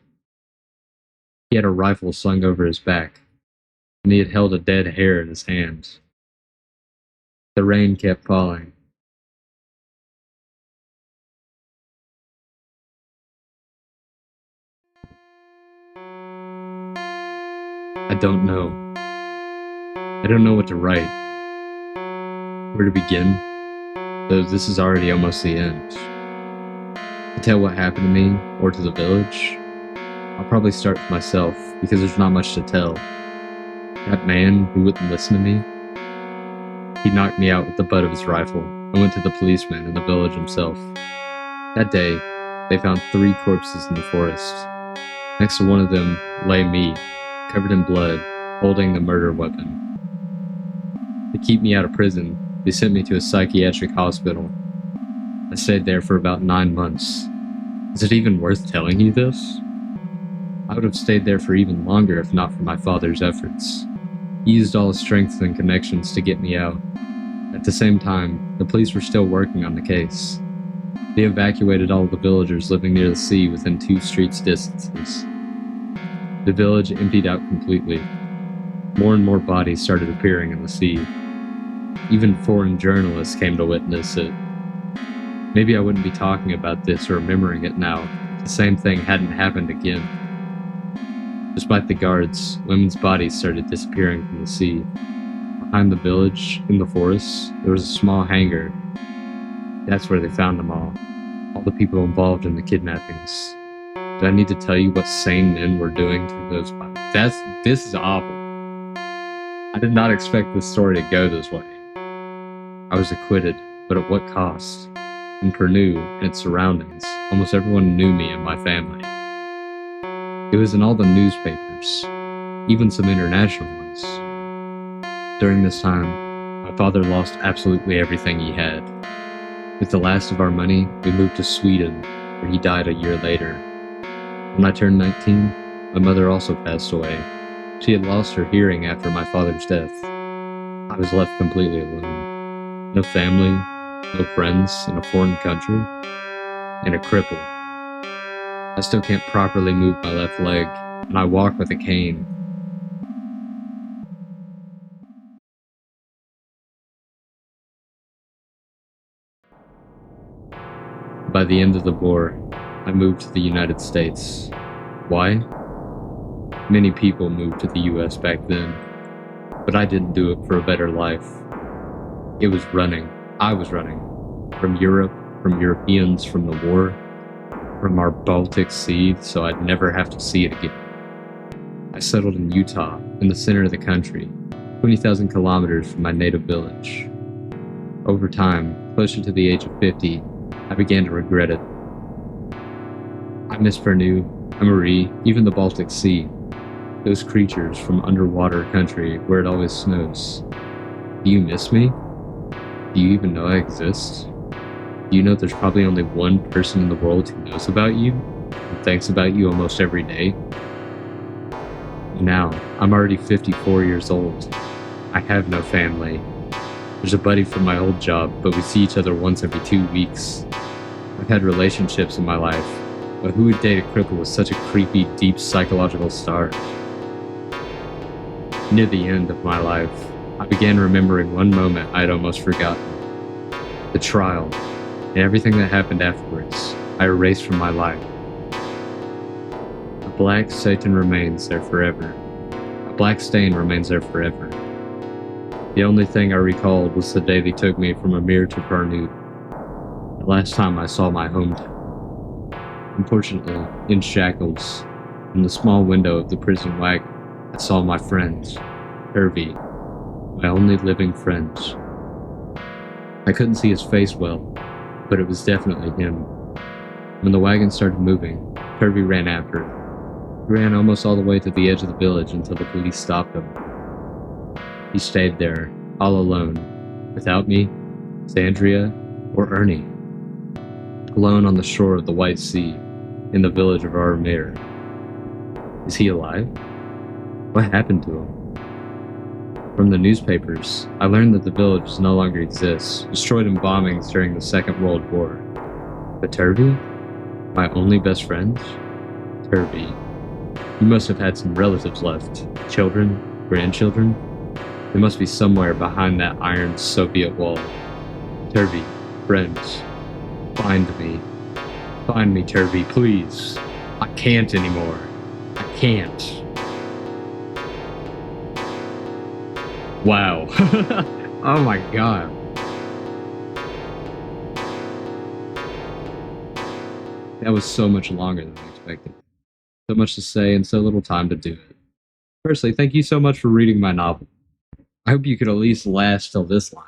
He had a rifle slung over his back, and he had held a dead hare in his hands. The rain kept falling. I don't know. I don't know what to write, where to begin, though this is already almost the end. To tell what happened to me, or to the village, I'll probably start with myself, because there's not much to tell. That man who wouldn't listen to me, he knocked me out with the butt of his rifle and went to the policeman in the village himself. That day, they found 3 corpses in the forest. Next to one of them lay me, covered in blood, holding the murder weapon. To keep me out of prison, they sent me to a psychiatric hospital. I stayed there for about 9 months. Is it even worth telling you this? I would have stayed there for even longer if not for my father's efforts. He used all his strength and connections to get me out. At the same time, the police were still working on the case. They evacuated all the villagers living near the sea within 2 streets' distances. The village emptied out completely. More and more bodies started appearing in the sea. Even foreign journalists came to witness it. Maybe I wouldn't be talking about this or remembering it now if the same thing hadn't happened again. Despite the guards, women's bodies started disappearing from the sea. Behind the village, in the forest, there was a small hangar. That's where they found them all the people involved in the kidnappings. Do I need to tell you what sane men were doing to those bodies? This is awful. I did not expect this story to go this way. I was acquitted, but at what cost? In Purdue and its surroundings, almost everyone knew me and my family. It was in all the newspapers, even some international ones. During this time, my father lost absolutely everything he had. With the last of our money, we moved to Sweden, where he died a year later. When I turned 19, my mother also passed away. She had lost her hearing after my father's death. I was left completely alone. No family, no friends in a foreign country, and a cripple. I still can't properly move my left leg, and I walk with a cane. By the end of the war, I moved to the United States. Why? Many people moved to the US back then, but I didn't do it for a better life. It was running. I was running. From Europe, from Europeans, from the war, from our Baltic Sea, so I'd never have to see it again. I settled in Utah, in the center of the country, 20,000 kilometers from my native village. Over time, closer to the age of 50, I began to regret it. I miss Purdue, Marie, even the Baltic Sea. Those creatures from underwater country where it always snows. Do you miss me? Do you even know I exist? Do you know there's probably only one person in the world who knows about you and thinks about you almost every day? Now, I'm already 54 years old. I have no family. There's a buddy from my old job, but we see each other once every 2 weeks. I've had relationships in my life, but who would date a cripple with such a creepy, deep psychological star? Near the end of my life, I began remembering one moment I'd almost forgotten. The trial, and everything that happened afterwards, I erased from my life. A black Satan remains there forever. A black stain remains there forever. The only thing I recalled was the day they took me from Amir to Purdue. The last time I saw my hometown. Unfortunately, in shackles, in the small window of the prison wagon, I saw my friend, Hervey, my only living friend. I couldn't see his face well, but it was definitely him. When the wagon started moving, Hervey ran after it. He ran almost all the way to the edge of the village until the police stopped him. He stayed there, all alone, without me, Sandria, or Ernie. Alone on the shore of the White Sea, in the village of Armir. Is he alive? What happened to him? From the newspapers, I learned that the village no longer exists, destroyed in bombings during the Second World War. But Turvey? My only best friend? Turvey. You must have had some relatives left. Children? Grandchildren? They must be somewhere behind that iron Soviet wall. Turvey, friends, find me. Find me, Turvey, please. I can't anymore. I can't. Wow. Oh my god. That was so much longer than I expected. So much to say and so little time to do it. Firstly, thank you so much for reading my novel. I hope you could at least last till this line.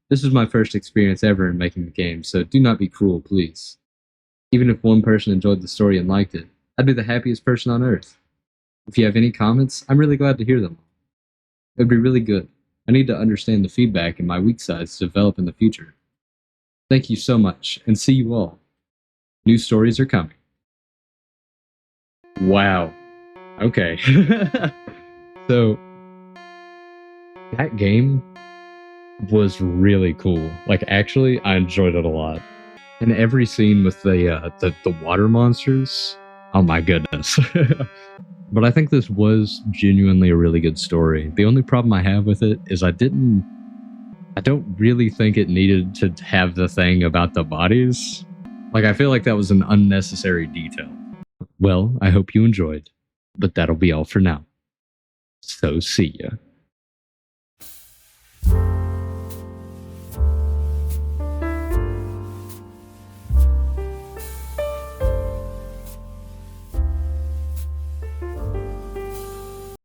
This is my first experience ever in making the game, so do not be cruel, please. Even if one person enjoyed the story and liked it, I'd be the happiest person on earth. If you have any comments, I'm really glad to hear them. It would be really good. I need to understand the feedback and my weak sides to develop in the future. Thank you so much, and see you all. New stories are coming. Wow. Okay. So, that game was really cool. Like, actually, I enjoyed it a lot. And every scene with the water monsters, oh my goodness. But I think this was genuinely a really good story. The only problem I have with it is I don't really think it needed to have the thing about the bodies. Like, I feel like that was an unnecessary detail. Well, I hope you enjoyed, but that'll be all for now. So see ya.